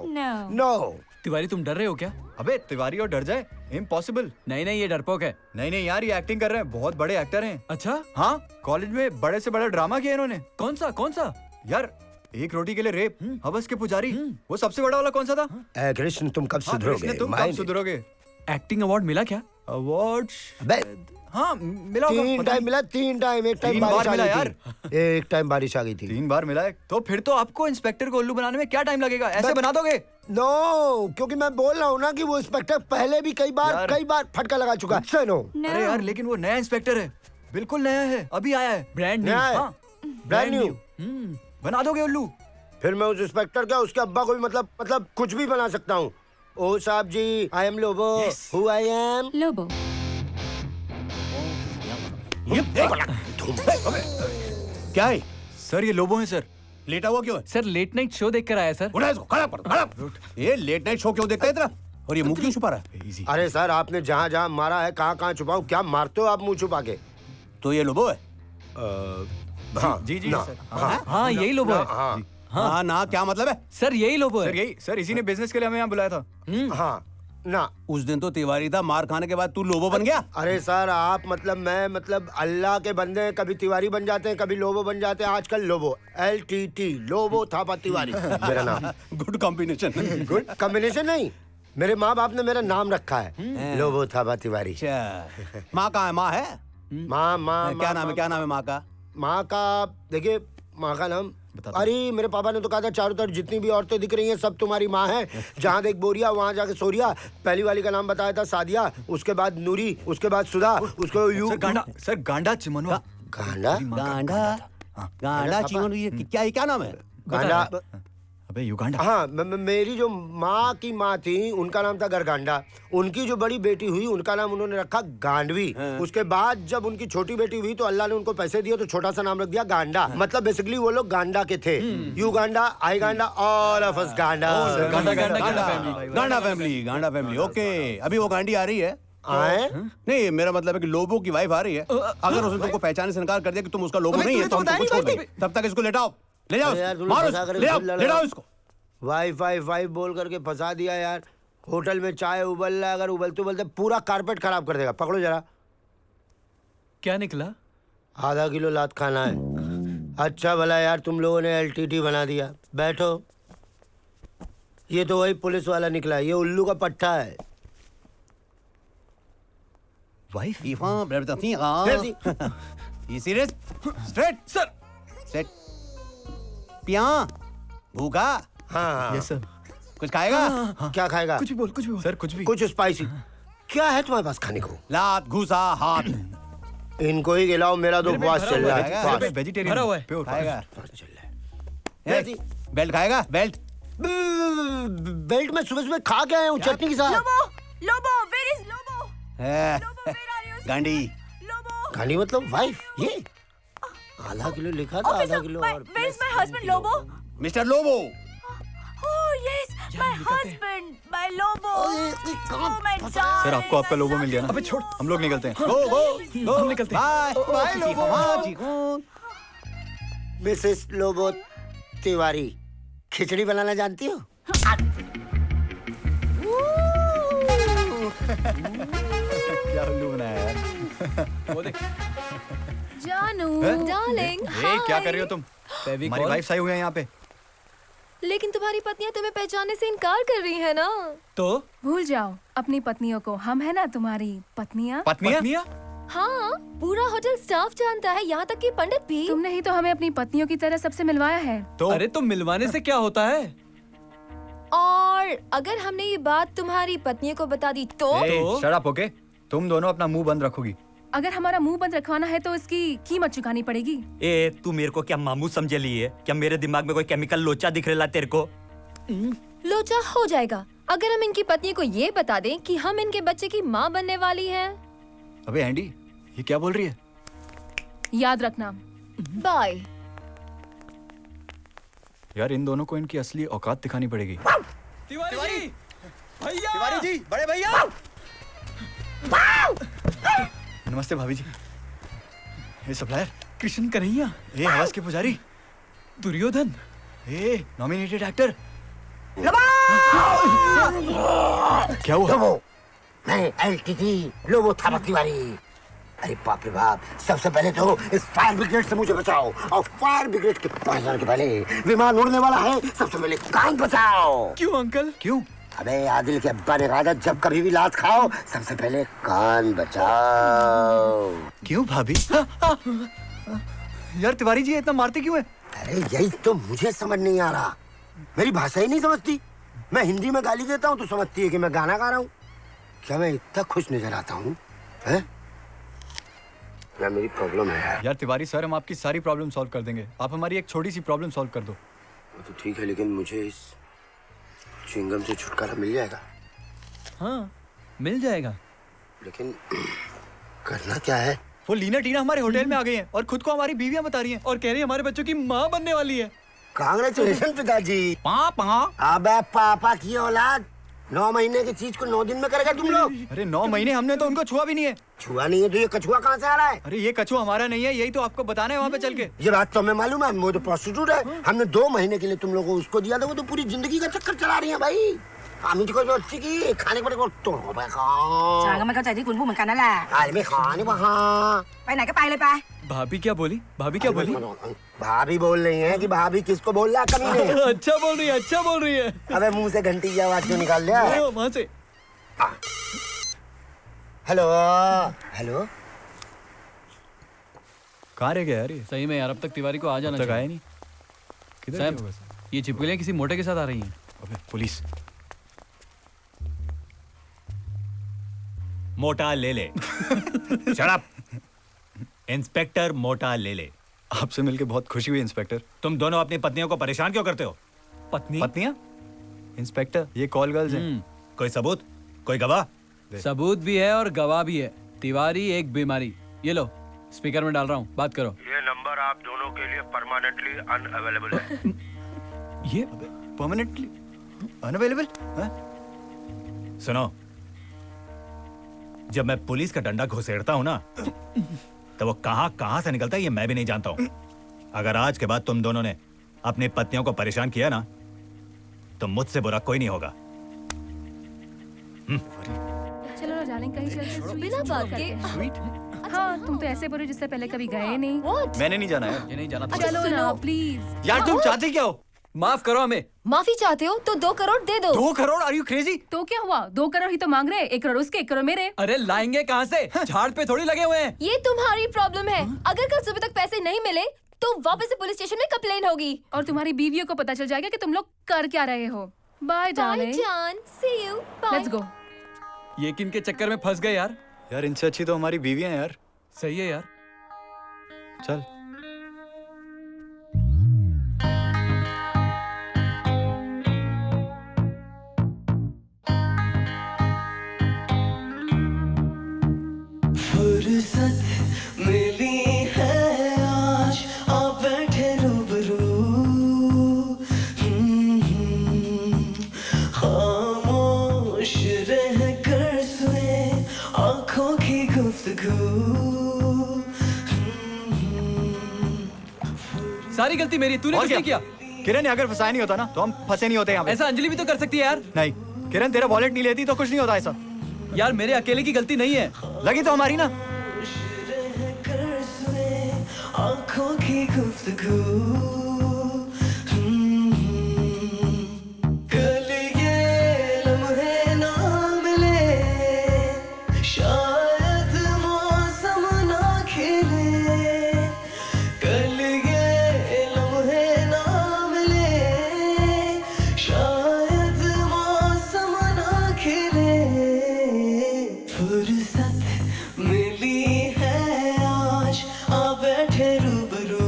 No. Tiwari तुम डर रहे हो क्या? अबे तिवारी और डर जाए? इम्पॉसिबल। नहीं नहीं, ये डरपोक है। नहीं यार, ये एक्टिंग कर रहे हैं, बहुत बड़े एक्टर हैं। अच्छा? हाँ, कॉलेज में बड़े से बड़ा ड्रामा किया इन्होंने। कौन सा? यार एक रोटी के लिए रेप, हवस के पुजारी, वो सबसे बड़ा वाला कौन सा था? कृष्ण तुम कब सुधरोगे? तुम कब सुधरोगे? एक्टिंग अवार्ड मिला क्या? अवार्ड? हाँ मिला होगा। 3 टाइम मिला, 3 टाइम। एक टाइम बारिश आ गई थी। एक टाइम बारिश आ गई थी। 3 बार मिला है। तो फिर तो आपको इंस्पेक्टर को उल्लू बनाने में क्या टाइम लगेगा? ऐसे बना दोगे? नो, क्योंकि मैं बोल रहा हूँ ना कि वो इंस्पेक्टर पहले भी कई बार फटका लगा चुका है। अरे यार लेकिन वो नया इंस्पेक्टर है, बिल्कुल नया है, अभी आया है, ब्रांड न्यू। बना दोगे उल्लू? फिर मैं उस इंस्पेक्टर का, उसके अब्बा को भी मतलब कुछ भी बना सकता हूँ। ओ साहब जी, I am Lobo. Who I am? Lobo. क्या है सर? ये लोबो है सर। लेटा हुआ क्यों है? सर लेट नाइट शो देख कर आया सर। खड़ा। ये लेट नाइट शो क्यों देखता है इतना? और ये मुंह क्यों छुपा रहा है? अरे सर, आपने जहाँ जहाँ मारा है, कहाँ छुपाऊं? क्या मारते हो आप मुंह छुपा के? तो ये लोबो है? हाँ जी सर। हाँ यही लोबो है। हाँ ना, क्या मतलब है? सर यही लोबो है। सर इसी ने बिजनेस के लिए हमें यहाँ बुलाया था। हाँ ना, उस दिन तो तिवारी था, मार खाने के बाद तू लोबो बन गया। अरे सर आप मैं अल्लाह के बंदे हैं, कभी तिवारी बन जाते हैं, कभी लोबो बन जाते हैं। आजकल लोबो, LTT, लोबो थापा तिवारी मेरा नाम। Good combination. गुड कॉम्बिनेशन नहीं, मेरे माँ बाप ने मेरा नाम रखा है, लोबो थापा तिवारी। माँ कहाँ है? माँ है? माँ क्या नाम है माँ का? माँ का देखिए, माँ का नाम अरे मेरे पापा ने तो कहा था चारों तरफ जितनी भी औरतें दिख रही हैं सब तुम्हारी माँ है। जहाँ देख बोरिया वहाँ जाके सोरिया। पहली वाली का नाम बताया था सादिया, उसके बाद नूरी, उसके बाद सुधा, उसको यू सर गांडा चिमनवा। गांडा गांडा चिमन, ये क्या नाम है? गांडा। अबे युगांडा। हाँ मेरी जो माँ की माँ थी उनका नाम था गरगांडा। उनकी जो बड़ी बेटी हुई उनका नाम उन्होंने रखा गांडवी। उसके बाद जब उनकी छोटी बेटी हुई तो अल्लाह ने उनको पैसे दिए तो छोटा सा नाम रख दिया गांडा। मतलब बेसिकली वो लोग गांडा के थे। यू गांडा, आई गांडा, ऑल ऑफ अस गांडा। गांडा फैमिली। ओके, अभी वो गांडी आ रही है? आए? नहीं, मेरा मतलब है कि लोबो की वाइफ आ रही है। अगर उसने तुमको पहचाने से इनकार कर दिया कि तुम उसका लोबो नहीं है तो हम तुमको छोड़ देंगे। तब तक इसको लेटाओ, ले जाओ, मारो, ले जाओ इसको। वाइफ बोल करके फंसा दिया यार। होटल में चाय उबल रहा है, अगर उबलते उबलते पूरा कारपेट खराब कर देगा। पकड़ो जरा। क्या निकला? आधा किलो लात खाना है। अच्छा भला यार तुम लोगों ने LTT बना दिया। बैठो। ये तो वही पुलिस वाला निकला, ये उल्लू का पट्टा है। वाइफ? ये सीरियस? Straight sir, straight. पिया भूखा? हाँ यस सर। कुछ खाएगा? क्या खाएगा? कुछ भी बोल सर, कुछ भी। कुछ स्पाइसी। क्या है तुम्हारे पास खाने को? लात, घुसा, हाथ। इनको ही खिलाओ, मेरा तो उपवास चल रहा है। वेजिटेरियन भरा हुआ है। खाएगा? बेल्ट खाएगा? बेल्ट में सुबह सुबह खा के आया हूँ चटनी के साथ। Lobo, where is Lobo? गांडी मतलब वाइफ। ये आधा किलो लिखा था, आधा किलो और Where is my husband, Lobo? Mister Lobo. Oh yes, my husband, my Lobo. Oh my God. Sir आपको आपका लोबो मिल गया ना? अबे छोड़, हम लोग निकलते हैं। गो, हम निकलते हैं। बाय लोबो। मिसेस लोबो तिवारी, खिचड़ी बनाना जानती हो? क्या उल्लू बनाया यार। वो देख। जानू, डार्लिंग, क्या कर रही हो तुम? हमारी वाइफ आई हुई है यहाँ पे। लेकिन तुम्हारी पत्नियां तुम्हें पहचानने से इनकार कर रही है ना? तो भूल जाओ अपनी पत्नियों को, हम है ना तुम्हारी पत्नियां। पत्नियां? हाँ, पूरा होटल स्टाफ जानता है, यहाँ तक कि पंडित भी। तुमने ही तो हमें अपनी पत्नियों की तरह सबसे मिलवाया है। तो अरे तो मिलवाने से क्या होता है? और अगर हमने ये बात तुम्हारी पत्नियों को बता दी तो? Shut up, okay? तुम दोनों अपना मुंह बंद रखोगी। अगर हमारा मुंह बंद रखवाना है तो इसकी कीमत चुकानी पड़ेगी। तू मेरे को क्या मामू समझे ली है? क्या मेरे दिमाग में कोई केमिकल लोचा दिख रहा तेरे को? लोचा हो जाएगा अगर हम इनकी पत्नी को ये बता दें कि हम इनके बच्चे की माँ बनने वाली हैं। अबे एंडी, ये क्या बोल रही है? याद रखना। बाय। यार इन दोनों को इनकी असली औकात दिखानी पड़ेगी। तिवारी भैया, तिवारी जी, बड़े भैया। नमस्ते भाभी जी। ये सप्लायर कृष्ण कन्हैया। ये हवस के पुजारी दुर्योधन। ये नॉमिनेटेड एक्टर। क्या हुआ? नहीं, LTT लोबो थापा तिवारी। अरे बाप रे बाप, सबसे पहले तो इस फायर ब्रिगेड से मुझे बचाओ और फायर ब्रिगेड के पास जाने के पहले विमान उड़ने वाला है, सबसे पहले कान बचाओ। क्यों अंकल? क्यों? अबे आदिल के अब्बा ने कहा था जब कभी भी लात खाओ सबसे पहले कान बचाओ। क्यों भाभी? यार तिवारी जी इतना मारते क्यों है? अरे यही तो मुझे समझ नहीं आ रहा, मेरी भाषा ही नहीं समझती। मैं हिंदी में गाली देता हूँ तो समझती है कि मैं गाना गा रहा हूँ। क्या मैं इतना खुश नजर आता हूँ? क्या मेरी प्रॉब्लम है? यार तिवारी सर, हम आपकी सारी प्रॉब्लम सॉल्व कर देंगे, आप हमारी एक छोटी सी प्रॉब्लम सॉल्व कर दो। तो ठीक है, लेकिन मुझे इस च्युइंगम से छुटकारा मिल जाएगा? हाँ मिल जाएगा। लेकिन करना क्या है? वो लीना टीना हमारे होटल में आ गई हैं और खुद को हमारी बीवियां बता रही हैं और कह रही है हमारे बच्चों की माँ बनने वाली है। कांग्रेचुलेशन पिताजी। पापा। अबे पापा की औलाद, 9 महीने की चीज को 9 दिन में करेगा तुम लोग? अरे 9 महीने हमने तो उनको छुआ भी नहीं है। छुआ नहीं है तो ये कछुआ कहाँ से आ रहा है? अरे ये कछुआ हमारा नहीं है, यही तो आपको बताना है वहाँ पे चल के। ये बात तो हमें मालूम है, वो तो प्रोस्टिट्यूट है। हमने 2 महीने के लिए तुम लोगों को उसको दिया था, वो तो पूरी जिंदगी का चक्कर चला रही है भाई। हम को जो अच्छी की खाने को तो ฉันก็ไม่เข้าใจที่คุณพูดเหมือนกันนั่นแหละ आज में खाने वहाँ ไปไหนก็ไปเลยไป भाभी क्या बोली? भाभी क्या बोली? भाभी बोल रही है कि भाभी किसको बोल रहा है? कमीने। अच्छा बोल रही है, अच्छा बोल रही है। अबे मुंह से घंटी की आवाज क्यों निकाल लिया? वहाँ से। हेलो हेलो, कहाँ रह गया यार ये? सही में यार, अब तक तिवारी को आ जाना चाहिए। आया नहीं। सैम, ये छिपकलियां किसी मोटे के साथ आ रही हैं। अबे पुलिस। मोटा ले ले। Shut up. इंस्पेक्टर मोटा ले ले। आपसे मिलके बहुत खुशी हुई इंस्पेक्टर। तुम दोनों अपनी पत्नियों को परेशान क्यों करते हो? पत्नियां? इंस्पेक्टर, ये कॉल गर्ल्स हैं। कोई सबूत? कोई गवाह? सबूत भी है और गवाह भी है। तिवारी एक बीमारी। ये लो, स्पीकर में डाल रहा हूँ, बात करो। ये नंबर आप दोनों के लिए परमानेंटली अनअवेलेबल है। ये परमानेंटली अनअवेलेबल? सुनो, जब मैं पुलिस का डंडा घुसेड़ता हूं ना, तो वो कहां से निकलता है ये मैं भी नहीं जानता हूं। अगर आज के बाद तुम दोनों ने अपनी पत्नियों को परेशान किया ना, तो मुझसे बुरा कोई नहीं होगा। चलो ना डार्लिंग, कहीं चलते हैं। बिना बात के। हाँ, तुम तो ऐसे बोलो जिससे पहले कभी गए नहीं। मैंने नहीं जाना है। ये नहीं जाना। चलो ना प्लीज। यार तुम चाहते क्या हो? माफ करो हमें। माफी चाहते हो तो 2 करोड़ दे दो। 2 करोड़? Are you crazy? तो क्या हुआ, 2 करोड़ ही तो मांग रहे हैं। 1 करोड़ उसके, 1 करोड़ मेरे। अरे लाएंगे कहाँ से? झाड़ पे थोड़ी लगे हुए हैं। ये तुम्हारी प्रॉब्लम है। अगर कल सुबह तक पैसे नहीं मिले तो वापस से पुलिस स्टेशन में कंप्लेन होगी और तुम्हारी बीवियों को पता चल जाएगा कि तुम लोग कर क्या रहे हो। Bye darling. जान, see you, bye. Let's go. ये किन के चक्कर में फंस गए यार? यार इनसे अच्छी तो हमारी बीवियां हैं यार। सही है यार, चल। फुर्सत मिली है आज, आप बैठे रूबरू। खामोश रह कर सुने आंखों की गुफ्तगू। सारी गलती मेरी, तूने कुछ नहीं किया। किरण अगर फंसाया नहीं होता ना तो हम फंसे नहीं होते यहाँ पे। ऐसा अंजलि भी तो कर सकती है यार। नहीं, किरण तेरा वॉलेट नहीं लेती तो कुछ नहीं होता ऐसा। यार मेरे अकेले की गलती नहीं है, लगी तो हमारी ना। आंखों की गुफ्तगू। कल ये लम्हे ना मिले, शायद मौसम ना खिले। कल ये लम्हे ना मिले, शायद मौसम ना खिले। फुर्सत मिली है आज, आ बैठे रूबरू।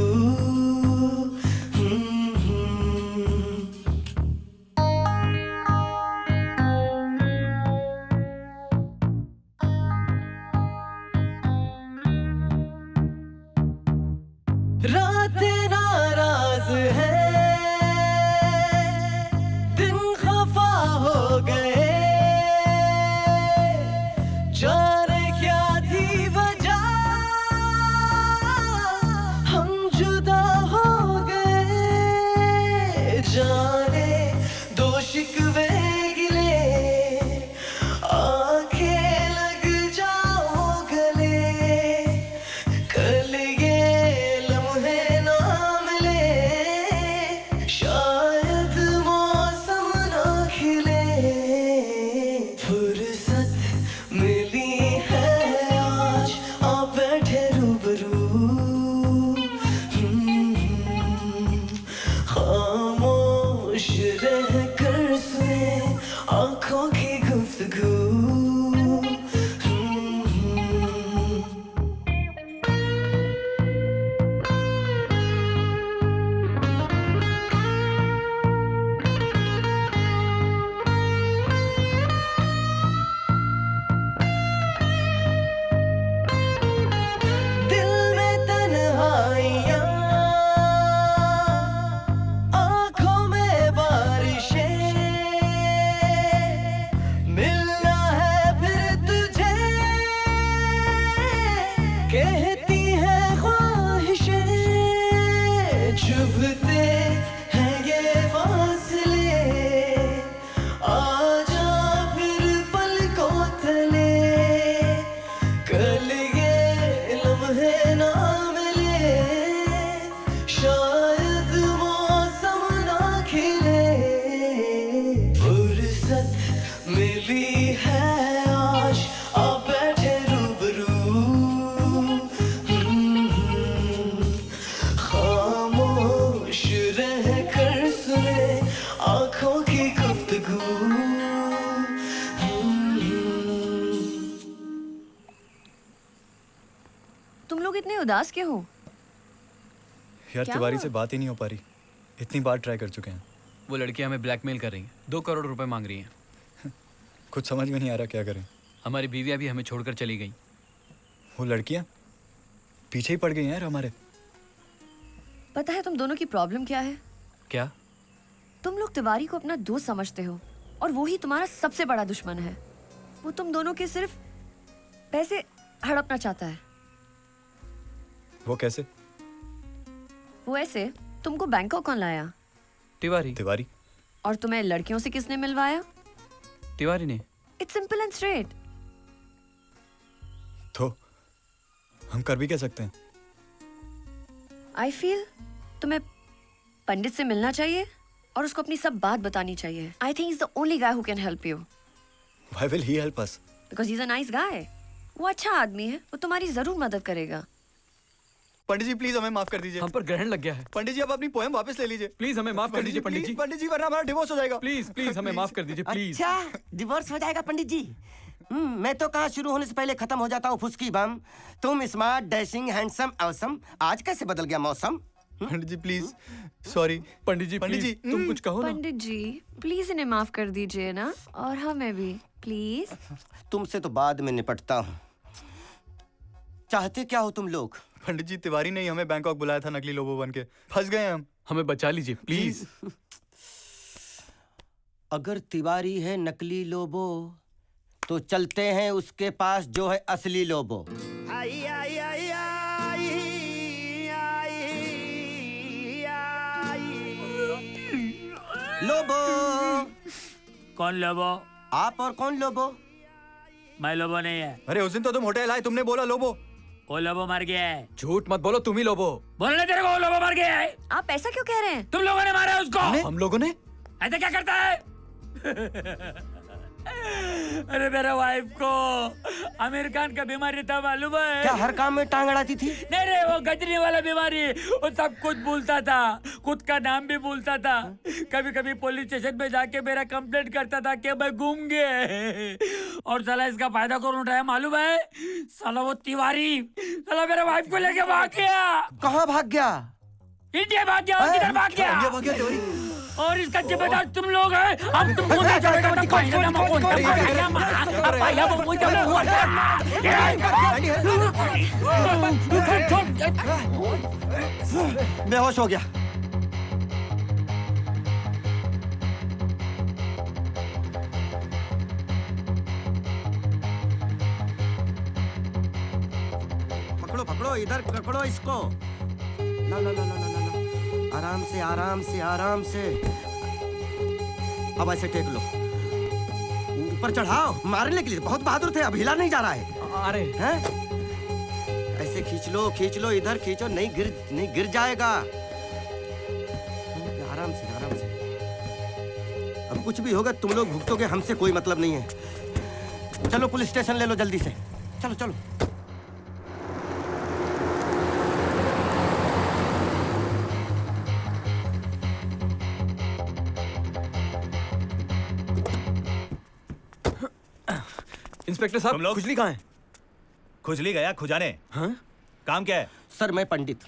इतने उदास क्यों हो? यार क्या तिवारी हुआ? से बात ही नहीं हो पा रही। इतनी बार ट्राई कर चुके हैं। वो लड़की हमें ब्लैकमेल कर रही है, 2 करोड़ रुपए मांग रही हैं। कुछ समझ में नहीं आ रहा क्या करें। हमारी बीवियां भी हमें छोड़कर चली गई। वो लड़कियां पीछे ही पड़ गई हैं यार हमारे। पता है तुम दोनों की प्रॉब्लम क्या है? क्या? तुम लोग तिवारी को अपना दोस्त समझते हो और वो ही तुम्हारा सबसे बड़ा दुश्मन है। वो तुम दोनों के सिर्फ पैसे हड़पना चाहता है। वो कैसे? वो ऐसे, तुमको बैंकॉक कौन लाया? तिवारी। तिवारी? और तुम्हें लड़कियों से किसने मिलवाया? तिवारी ने। It's simple and straight. तो हम कर भी क्या सकते हैं? आई फील तुम्हें पंडित से मिलना चाहिए और उसको अपनी सब बात बतानी चाहिए। I think is the only guy who can help you. Why will he help us? Because he is a nice guy. वो अच्छा आदमी है, वो तुम्हारी जरूर मदद करेगा। पंडित जी प्लीज हमें माफ कर दीजिए। हम पर ग्रहण लग गया है। पंडित जी आप अपनी पोएम वापस ले लीजिए। प्लीज हमें माफ कर दीजिए पंडित जी। पंडित जी वरना हमारा डिवोर्स हो जाएगा। प्लीज प्लीज हमें माफ कर दीजिए प्लीज। अच्छा डिवोर्स हो जाएगा पंडित जी? मैं तो कहा शुरू होने से पहले खत्म हो जाता हूँ फुसकी बम। तुम स्मार्ट डैशिंग हैंडसम ऑसम, आज कैसे बदल गया मौसम? पंडित जी प्लीज सॉरी। पंडित जी तुम कुछ कहो ना। पंडित जी प्लीज इन्हें माफ कर दीजिए ना, और हमें भी प्लीज। तुमसे तो बाद में निपटता हूँ। चाहते क्या हो तुम लोग? पंडित जी तिवारी ने ही हमें बैंकॉक बुलाया था नकली लोबो बन के। फंस गए हम। हमें बचा लीजिए प्लीज। अगर तिवारी है नकली लोबो तो चलते हैं उसके पास जो है असली लोबो। आई आई आई आई लोबो। कौन लोबो? आप और कौन लोबो? मैं लोबो नहीं है। अरे उस दिन तो तुम होटल आए, तुमने बोला लोबो। वो लोबो मर गया है। झूठ मत बोलो, तुम ही लोबो। बोलने तेरे को वो लोबो मर गया है। आप ऐसा क्यों कह रहे हैं? तुम लोगों ने मारा उसको। हम लोगों ने? ऐसा क्या करता है? अरे मेरा वाइफ को आमिर खान का बीमारी था मालूम है? क्या हर काम में टांग अड़ाती थी? नहीं रे, वो गजनी वाला बीमारी। वो सब कुछ भूलता था, खुद का नाम भी भूलता था। कभी कभी पुलिस स्टेशन में जाके मेरा कंप्लेंट करता था कि मैं गुम गए। और साला इसका फायदा कौन उठाया मालूम है? साला वो तिवारी। साला मेरे वाइफ को लेके भाग गया। कहाँ भाग गया? इंडिया भाग गया। और किधर भाग गया? इंडिया भाग गया तिवारी। और इसका जिम्मेदार तुम लोग हैं। अब तुम कौन बेहोश हो गया। पकड़ो पकड़ो, इधर पकड़ो इसको। ला ला ला ला ला ला। आराम से आराम से आराम से। अब ऐसे टेक लो, ऊपर चढ़ाओ। मारने के लिए बहुत बहादुर थे, अब हिला नहीं जा रहा है। अरे हैं? ऐसे खींच लो, इधर खींचो। नहीं गिर जाएगा। आराम से आराम से। अब कुछ भी होगा तुम लोग भुगतोगे, हमसे कोई मतलब नहीं है। चलो पुलिस स्टेशन ले लो जल्दी से। चलो चलो। इंस्पेक्टर साहब, खुजली कहाँ है? खुजली गया खुजाने। हाँ? काम क्या है? सर मैं पंडित।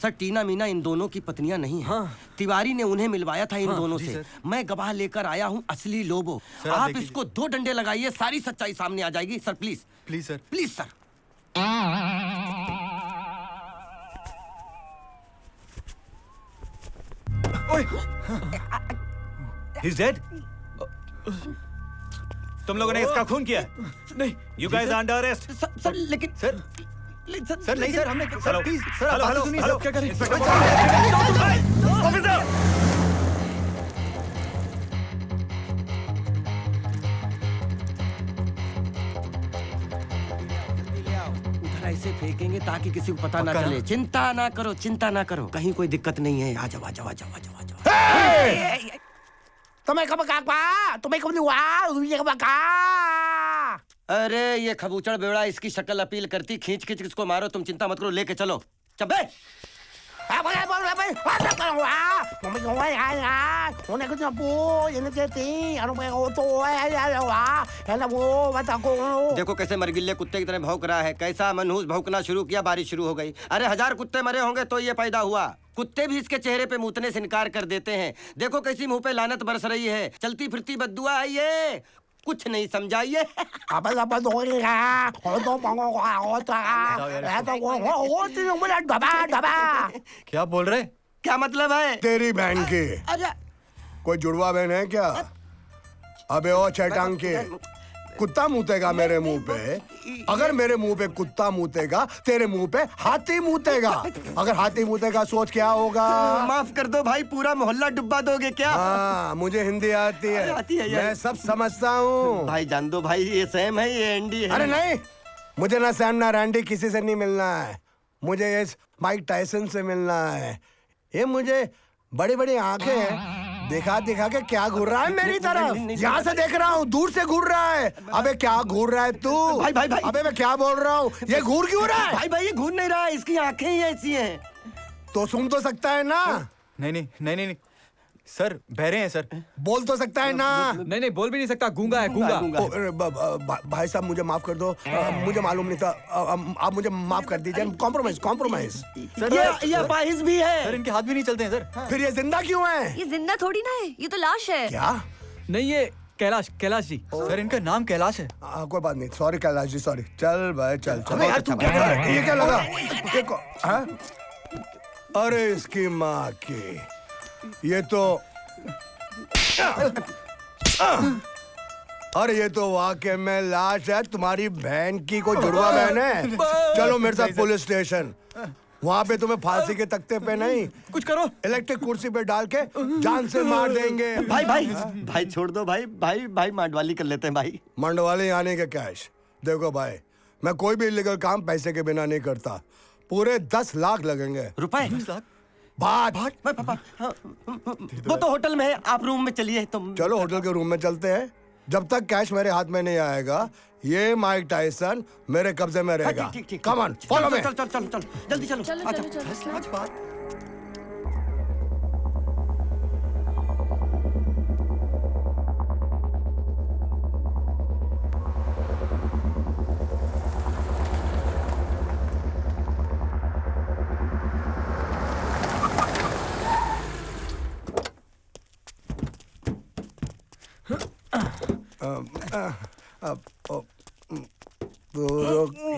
सर टीना मीना इन दोनों की पत्नियां नहीं हैं। हाँ। तिवारी ने उन्हें मिलवाया था इन दोनों से। मैं गवाह लेकर आया हूँ असली लोबो। आप इसको 2 डंडे लगाइए, सारी सच्चाई सामने आ जाएगी। Sir please please sir, please sir. He's dead? तुम लोगों ने इसका खून किया? नहीं। You guys are under arrest. Sir लेकिन सर नहीं सर, हमने sir please sir hello hello सुनिए हेलो, क्या करें? ऑफिसर उधर ऐसे फेंकेंगे ताकि किसी को पता ना चले। चिंता ना करो, कहीं कोई दिक्कत नहीं है। आ जाओ आ जाओ आ जाओ आ जाओ आ जाओ। तुम्हें कब कहा? तुम्हें कब हुआ? कब कहा? अरे ये खबूचड़ बेवड़ा, इसकी शक्ल अपील करती। खींच खींच इसको मारो। तुम चिंता मत करो, लेके चलो। चबे देखो कैसे मरगिल्ले कुत्ते की तरह भौंक रहा है। कैसा मनहूस भौंकना शुरू किया, बारिश शुरू हो गई। अरे 1000 कुत्ते मरे होंगे तो ये पैदा हुआ। कुत्ते भी इसके चेहरे पे मूतने से इनकार कर देते हैं। देखो कैसी मुंह पे लानत बरस रही है। चलती फिरती बद्दुआ है ये, कुछ नहीं समझाइए। क्या बोल रहे? क्या मतलब है? तेरी बहन की कोई जुड़वा बहन है क्या? अबे ओ चैटांग के, कुत्ता मूतेगा मेरे मुंह पे। अगर मेरे मुंह पे कुत्ता मूतेगा, तेरे मुंह पे हाथी मूतेगा। अगर हाथी मूतेगा सोच क्या होगा? माफ कर दो भाई, पूरा मोहल्ला डुबा दोगे क्या? हाँ, मुझे हिंदी आती है, मैं सब समझता हूँ। भाई जान दो भाई, ये सैम है, ये एंडी है। अरे नहीं, मुझे ना सैम ना रैंडी किसी से नहीं मिलना है। मुझे इस माइक टायसन से मिलना है। ये मुझे बड़ी बड़ी आंखें हैं, दिखा दिखा के क्या घूर रहा है मेरी तरफ? यहाँ से देख रहा हूँ, दूर से घूर रहा है। अबे क्या घूर रहा है तू? भाई भाई भाई, अबे मैं क्या बोल रहा हूँ? ये घूर क्यों रहा है? भाई भाई ये घूर नहीं रहा है, इसकी आंखें ही ऐसी हैं। तो सुन तो सकता है ना? नहीं नहीं नहीं नहीं सर, बहरे हैं सर। बोल तो सकता है ना? नहीं नहीं, बोल भी नहीं सकता, गूंगा है, गूंगा। भाई साहब मुझे माफ कर दो, मुझे मालूम नहीं था। आप मुझे माफ कर दीजिए। Compromise compromise. ये अपाहिज भी है सर, इनके हाथ भी नहीं चलते हैं सर। फिर ये जिंदा क्यों है? ये जिंदा थोड़ी ना है, ये तो लाश है। क्या? नहीं, ये कैलाश जी। सर इनका नाम कैलाश है। कोई बात नहीं, सॉरी कैलाश जी, सॉरी। चल भाई चल चल। यार तू क्या कर रहा है? ये क्या लगा? देखो, हाँ? अरे इसकी माँ की, ये तो अरे ये तो वाकई में लाश है। तुम्हारी बहन की कोई जुड़वा बहन है। चलो मेरे साथ पुलिस स्टेशन, वहाँ पे तुम्हें फांसी के तख्ते पे नहीं, कुछ करो, इलेक्ट्रिक कुर्सी पे डाल के जान से मार देंगे। भाई भाई भाई छोड़ दो भाई, भाई भाई मांडवाली कर लेते हैं भाई। मांडवाली आने के कैश। देखो भाई, मैं कोई भी इलीगल काम पैसे के बिना नहीं करता। पूरे 10 लाख लगेंगे। रुपए? 10 लाख? बात वो तो होटल में है, आप रूम में चलिए। तुम चलो होटल के रूम में चलते हैं। जब तक कैश मेरे हाथ में नहीं आएगा, ये माइक टायसन मेरे कब्जे में रहेगा। Come on, follow me. चल चल चल चल जल्दी चलो।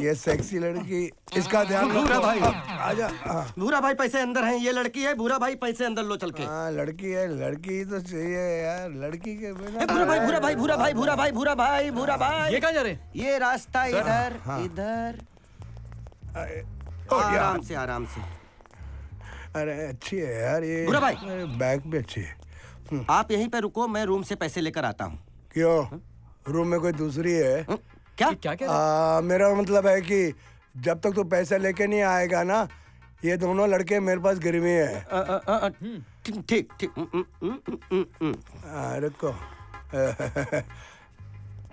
ये सेक्सी लड़की, इसका ध्यान भूरा भाई, आजा। भूरा भाई पैसे अंदर हैं, ये लड़की है। भूरा भाई पैसे अंदर लो चल के। हाँ लड़की है, लड़की तो चाहिए यार, लड़की के बिना। भूरा भाई भूरा भाई भूरा भाई भूरा भाई भूरा भाई भूरा भाई। ये कहाँ जा रहे हैं? ये रास्ता इधर इधर। आराम से आराम से। अरे अच्छी है यार ये। भूरा भाई, बैग भी अच्छी है। आप यहीं पे रुको, मैं रूम से पैसे लेकर आता हूँ। क्यों? रूम में कोई दूसरी है? क्या? मेरा मतलब है कि जब तक तू पैसे लेके नहीं आएगा ना, ये दोनों लड़के मेरे पास गिरवी है। ठीक ठीक। रुको।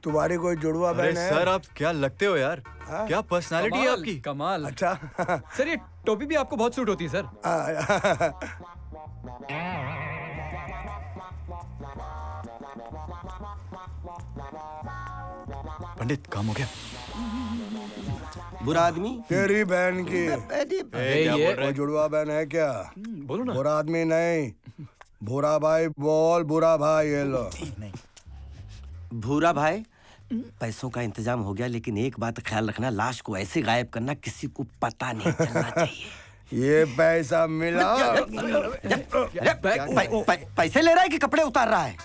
तुम्हारी कोई जुड़वा बहन है? सर आप क्या लगते हो यार, क्या पर्सनालिटी है आपकी, कमाल। अच्छा सर ये टोपी भी आपको बहुत सूट होती है सर। पंडित काम हो गया। बुरा आदमी तेरी बहन की ये जुड़वा बहन है क्या? बोलो ना। बुरा आदमी नहीं, भूरा भाई बोल। भूरा भाई ये लो। भूरा भाई, पैसों का इंतजाम हो गया, लेकिन एक बात ख्याल रखना, लाश को ऐसे गायब करना किसी को पता नहीं चलना चाहिए। ये पैसा मिला। पैसे ले रहा है कि कपड़े उतार रहा है?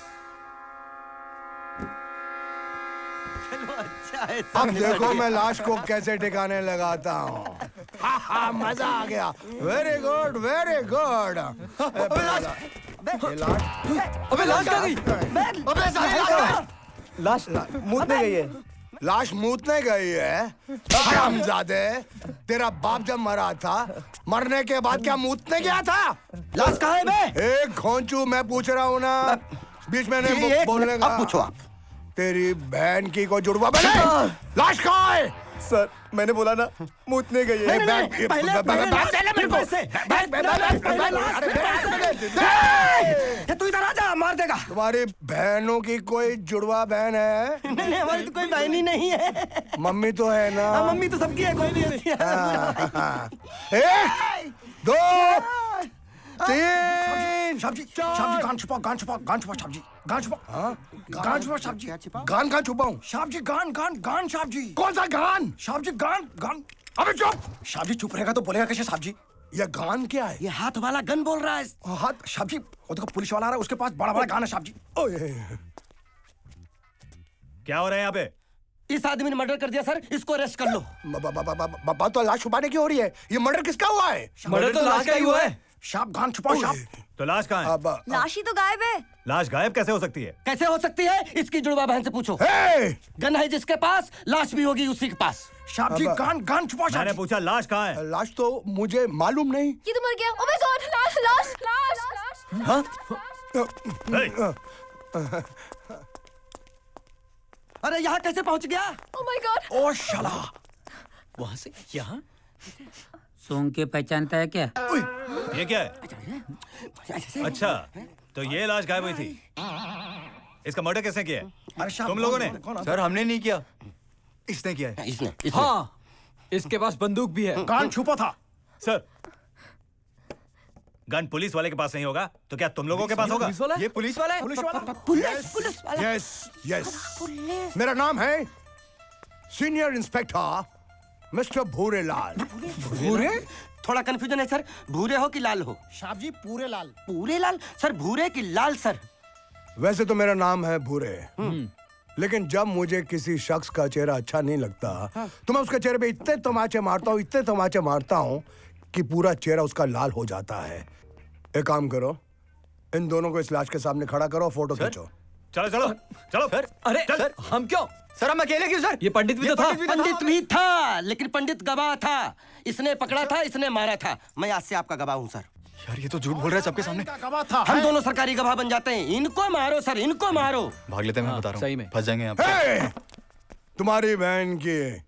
अब देखो मैं लाश को कैसे ठिकाने लगाता हूँ। मजा आ गया। Very good very good. अबे लाश कहाँ गई? लाश मूतने गई है। लाश मूतने गई है? हरामजादे, तेरा बाप जब मरा था, मरने के बाद क्या मूतने गया था? लाश कहाँ है बे? एक घोंचू मैं पूछ रहा हूँ ना, बीच में नहीं बोलने का। अब पूछो आप। तेरी बहन की कोई जुड़वा बहन है? लाश कहाँ है? सर मैंने बोला ना मुतने गई है। तू इधर आजा, मार देगा। तुम्हारी बहनों की कोई जुड़वा बहन है? नहीं, हमारी तो कोई बहन ही नहीं है। मम्मी तो है ना? मम्मी तो सबकी है, कोई नहीं है। एक, दो, तीन। साहब जी गान छुपाओ, गान छुपाओ, गान छुपाओ साहब जी, गान छुपाओ। गान छुपाओ साहब जी। गान कहाँ छुपाऊं? साहब जी गान गान गान साहब जी। कौन सा गान? साहब जी गान गान। अबे चुप। साहब जी चुप रहेगा तो बोलेगा कैसे साहब जी? ये गान क्या है? ये हाथ वाला गन बोल रहा है। हाथ साहब जी, वो देखो पुलिस वाला आ रहा है, उसके पास बड़ा बड़ा गान है साहब जी। क्या हो रहा है यहाँ पे? इस आदमी ने मर्डर कर दिया सर, इसको अरेस्ट कर लो। बात तो लाश छुपाने की हो रही है। ये मर्डर किसका हुआ है? मर्डर तो लाश का ही हुआ है। साहब गान छुपाओ साहब। तो लाश कहाँ है? लाश ही तो गायब है। लाश गायब कैसे हो सकती है? कैसे हो सकती है? इसकी जुड़वा बहन से पूछो। गन है जिसके पास, लाश भी होगी उसी के पास। साहब जी गान गान छुपाओ साहब। मैंने पूछा लाश कहाँ है? लाश तो मुझे मालूम नहीं। ये तो मर गया। ओह माय गॉड, लाश लाश लाश। अरे यहाँ कैसे पहुँच गया? Oh my God. ओ शाला, वहां से यहाँ सूंघ के पहचानता है क्या? ये क्या है? अच्छा, तो ये लाश गायब हुई थी। इसका मर्डर किसने किया है? तुम लोगों ने? सर हमने नहीं किया, इसने किया है। इसने। हाँ, इसके पास बंदूक भी है। गान छुपा था। सर, गन पुलिस वाले के पास नहीं होगा तो क्या तुम लोगों के पास होगा? ये पुलिस वाला है? पुलिस वाला? पुलिस वाला। यस यस, मेरा नाम है सीनियर इंस्पेक्टर मिस्टर भूरेलाल। भूरे? थोड़ा कंफ्यूजन है सर, भूरे हो कि लाल हो? साहब जी पूरे लाल। पूरे लाल सर, भूरे कि लाल सर? वैसे तो मेरा नाम है भूरे, लेकिन जब मुझे किसी शख्स का चेहरा अच्छा नहीं लगता तो मैं उसके चेहरे पे इतने तमाचे मारता हूँ, इतने तमाचे मारता हूँ कि पूरा चेहरा उसका लाल हो जाता है। एक काम करो, इन दोनों को इस लाश के सामने खड़ा करो, फोटो खींचो। चलो चलो चलो फिर। अरे सर, हम क्यों? सर हम अकेले क्यों सर? ये पंडित भी तो था। पंडित भी था, लेकिन पंडित गवाह था। इसने पकड़ा था, इसने मारा था। मैं आज से आपका गवाह हूँ सर। यार ये तो झूठ बोल रहा है सबके सामने। गवाह था। हम दोनों सरकारी गवाह बन जाते हैं। इनको मारो सर, इनको मारो। भाग लेते हैं, मैं बता रहा हूँ। सही में फंस जाएंगे यहाँ पे। तुम्हारी बहन की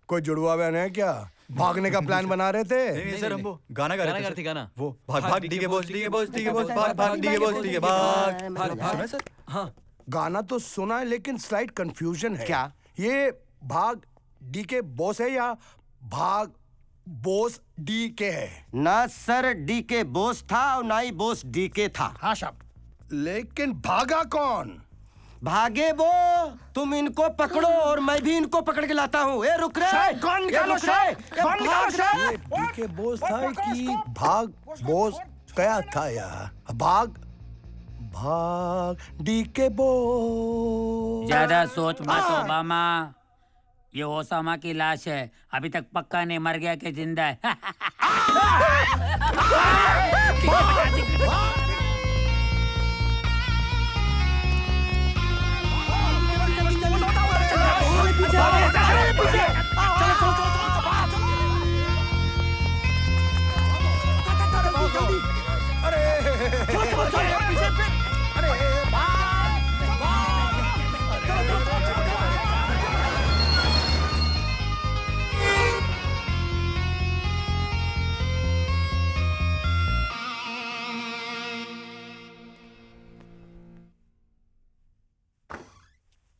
कोई जुड़वा बहन है क्या? भागने का प्लान बना रहे थे? नहीं सर, हम वो गाना गा रहे थे। गाना वो भाग भाग DK boss, DK boss, DK boss, भाग भाग डीके बॉस, डीके भाग। सुना है सर? हाँ, गाना तो सुना है, लेकिन स्लाइट कंफ्यूजन है। क्या? ये भाग डीके बॉस है या भाग बोस डीके है? ना सर, डीके बोस था और ना ही बोस डीके था। हाँ साहब। लेकिन भागा कौन? भागे वो। तुम इनको पकड़ो और मैं भी इनको पकड़ के लाता हूँ। ए रुक रे, कौन निकालो साहब, कौन निकालो साहब। डीके बोस था कि भाग बोस क्या था यार? भाग भाग डीके बोस। ज्यादा सोच मत ओबामा, ये ओसामा की लाश है। अभी तक पक्का नहीं मर गया कि जिंदा है।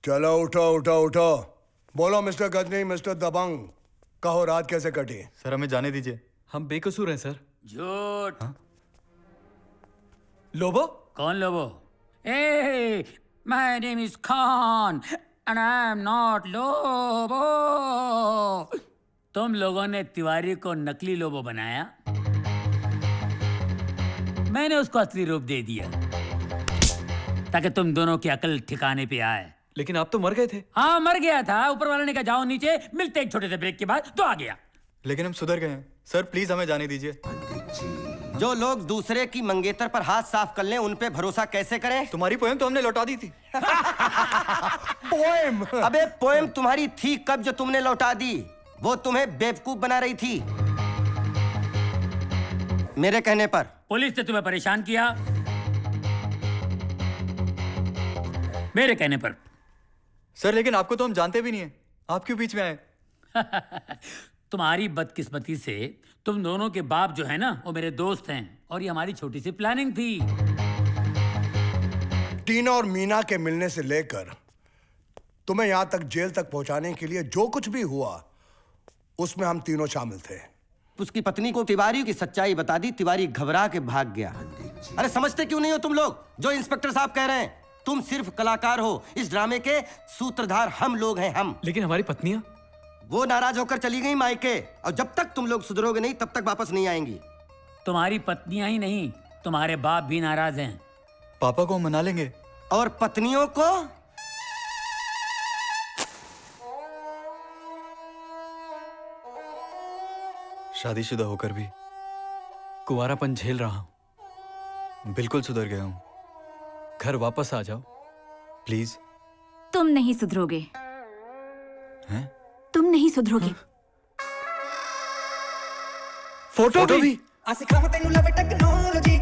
चलो उठो उठो उठो, बोलो मिस्टर गजनी, मिस्टर दबंग, कहो रात कैसे कटी? सर हमें जाने दीजिए, हम बेकसूर हैं सर। झूठ। लोबो? कौन लोबो? ए, my name is Khan and I am not Lobo. तुम लोगों ने तिवारी को नकली लोबो बनाया, मैंने उसको असली रूप दे दिया ताकि तुम दोनों की अकल ठिकाने पे आए। लेकिन आप तो मर गए थे। हाँ मर गया था, ऊपर वाले ने कहा जाओ नीचे, मिलते एक छोटे से ब्रेक के बाद, तो आ गया। लेकिन हम सुधर गए हैं सर, प्लीज हमें जाने दीजिए। जो लोग दूसरे की मंगेतर पर हाथ साफ कर लें, उन पे भरोसा कैसे करें? तुम्हारी पोएम तो हमने लौटा दी थी। पोएम? अबे पोएम तुम्हारी थी कब जो तुमने लौटा दी? वो तुम्हें बेवकूफ बना रही थी मेरे कहने पर। पुलिस ने तुम्हें परेशान किया मेरे कहने पर। सर लेकिन आपको तो हम जानते भी नहीं है, आप क्यों बीच में आए? तुम्हारी बदकिस्मती से तुम दोनों के बाप जो है ना वो मेरे दोस्त हैं और ये हमारी छोटी सी प्लानिंग थी। टीना और मीना के मिलने से लेकर तुम्हें यहां तक जेल तक पहुंचाने के लिए जो कुछ भी हुआ उसमें हम तीनों शामिल थे। उसकी पत्नी को तिवारी की सच्चाई बता दी, तिवारी घबरा के भाग गया। अरे समझते क्यों नहीं हो तुम लोग? जो इंस्पेक्टर साहब कह रहे हैं, तुम सिर्फ कलाकार हो, इस ड्रामे के सूत्रधार हम लोग हैं, हम। लेकिन हमारी पत्नियां? वो नाराज होकर चली गई मायके, और जब तक तुम लोग सुधरोगे नहीं तब तक वापस नहीं आएंगी। तुम्हारी पत्नियां ही नहीं, तुम्हारे बाप भी नाराज हैं। पापा को मना लेंगे। और पत्नियों को? शादीशुदा होकर भी कुंवारापन झेल रहा हूं। बिल्कुल सुधर गया हूं। घर वापस आ जाओ प्लीज। तुम नहीं सुधरोगे। हैं? तुम नहीं सुधरोगे। फोटो भी? ਅਸੀਂ ਖਾਵਾਂ ਤੈਨੂੰ ਲਵੇ ਟੈਕਨੋਲੋਜੀ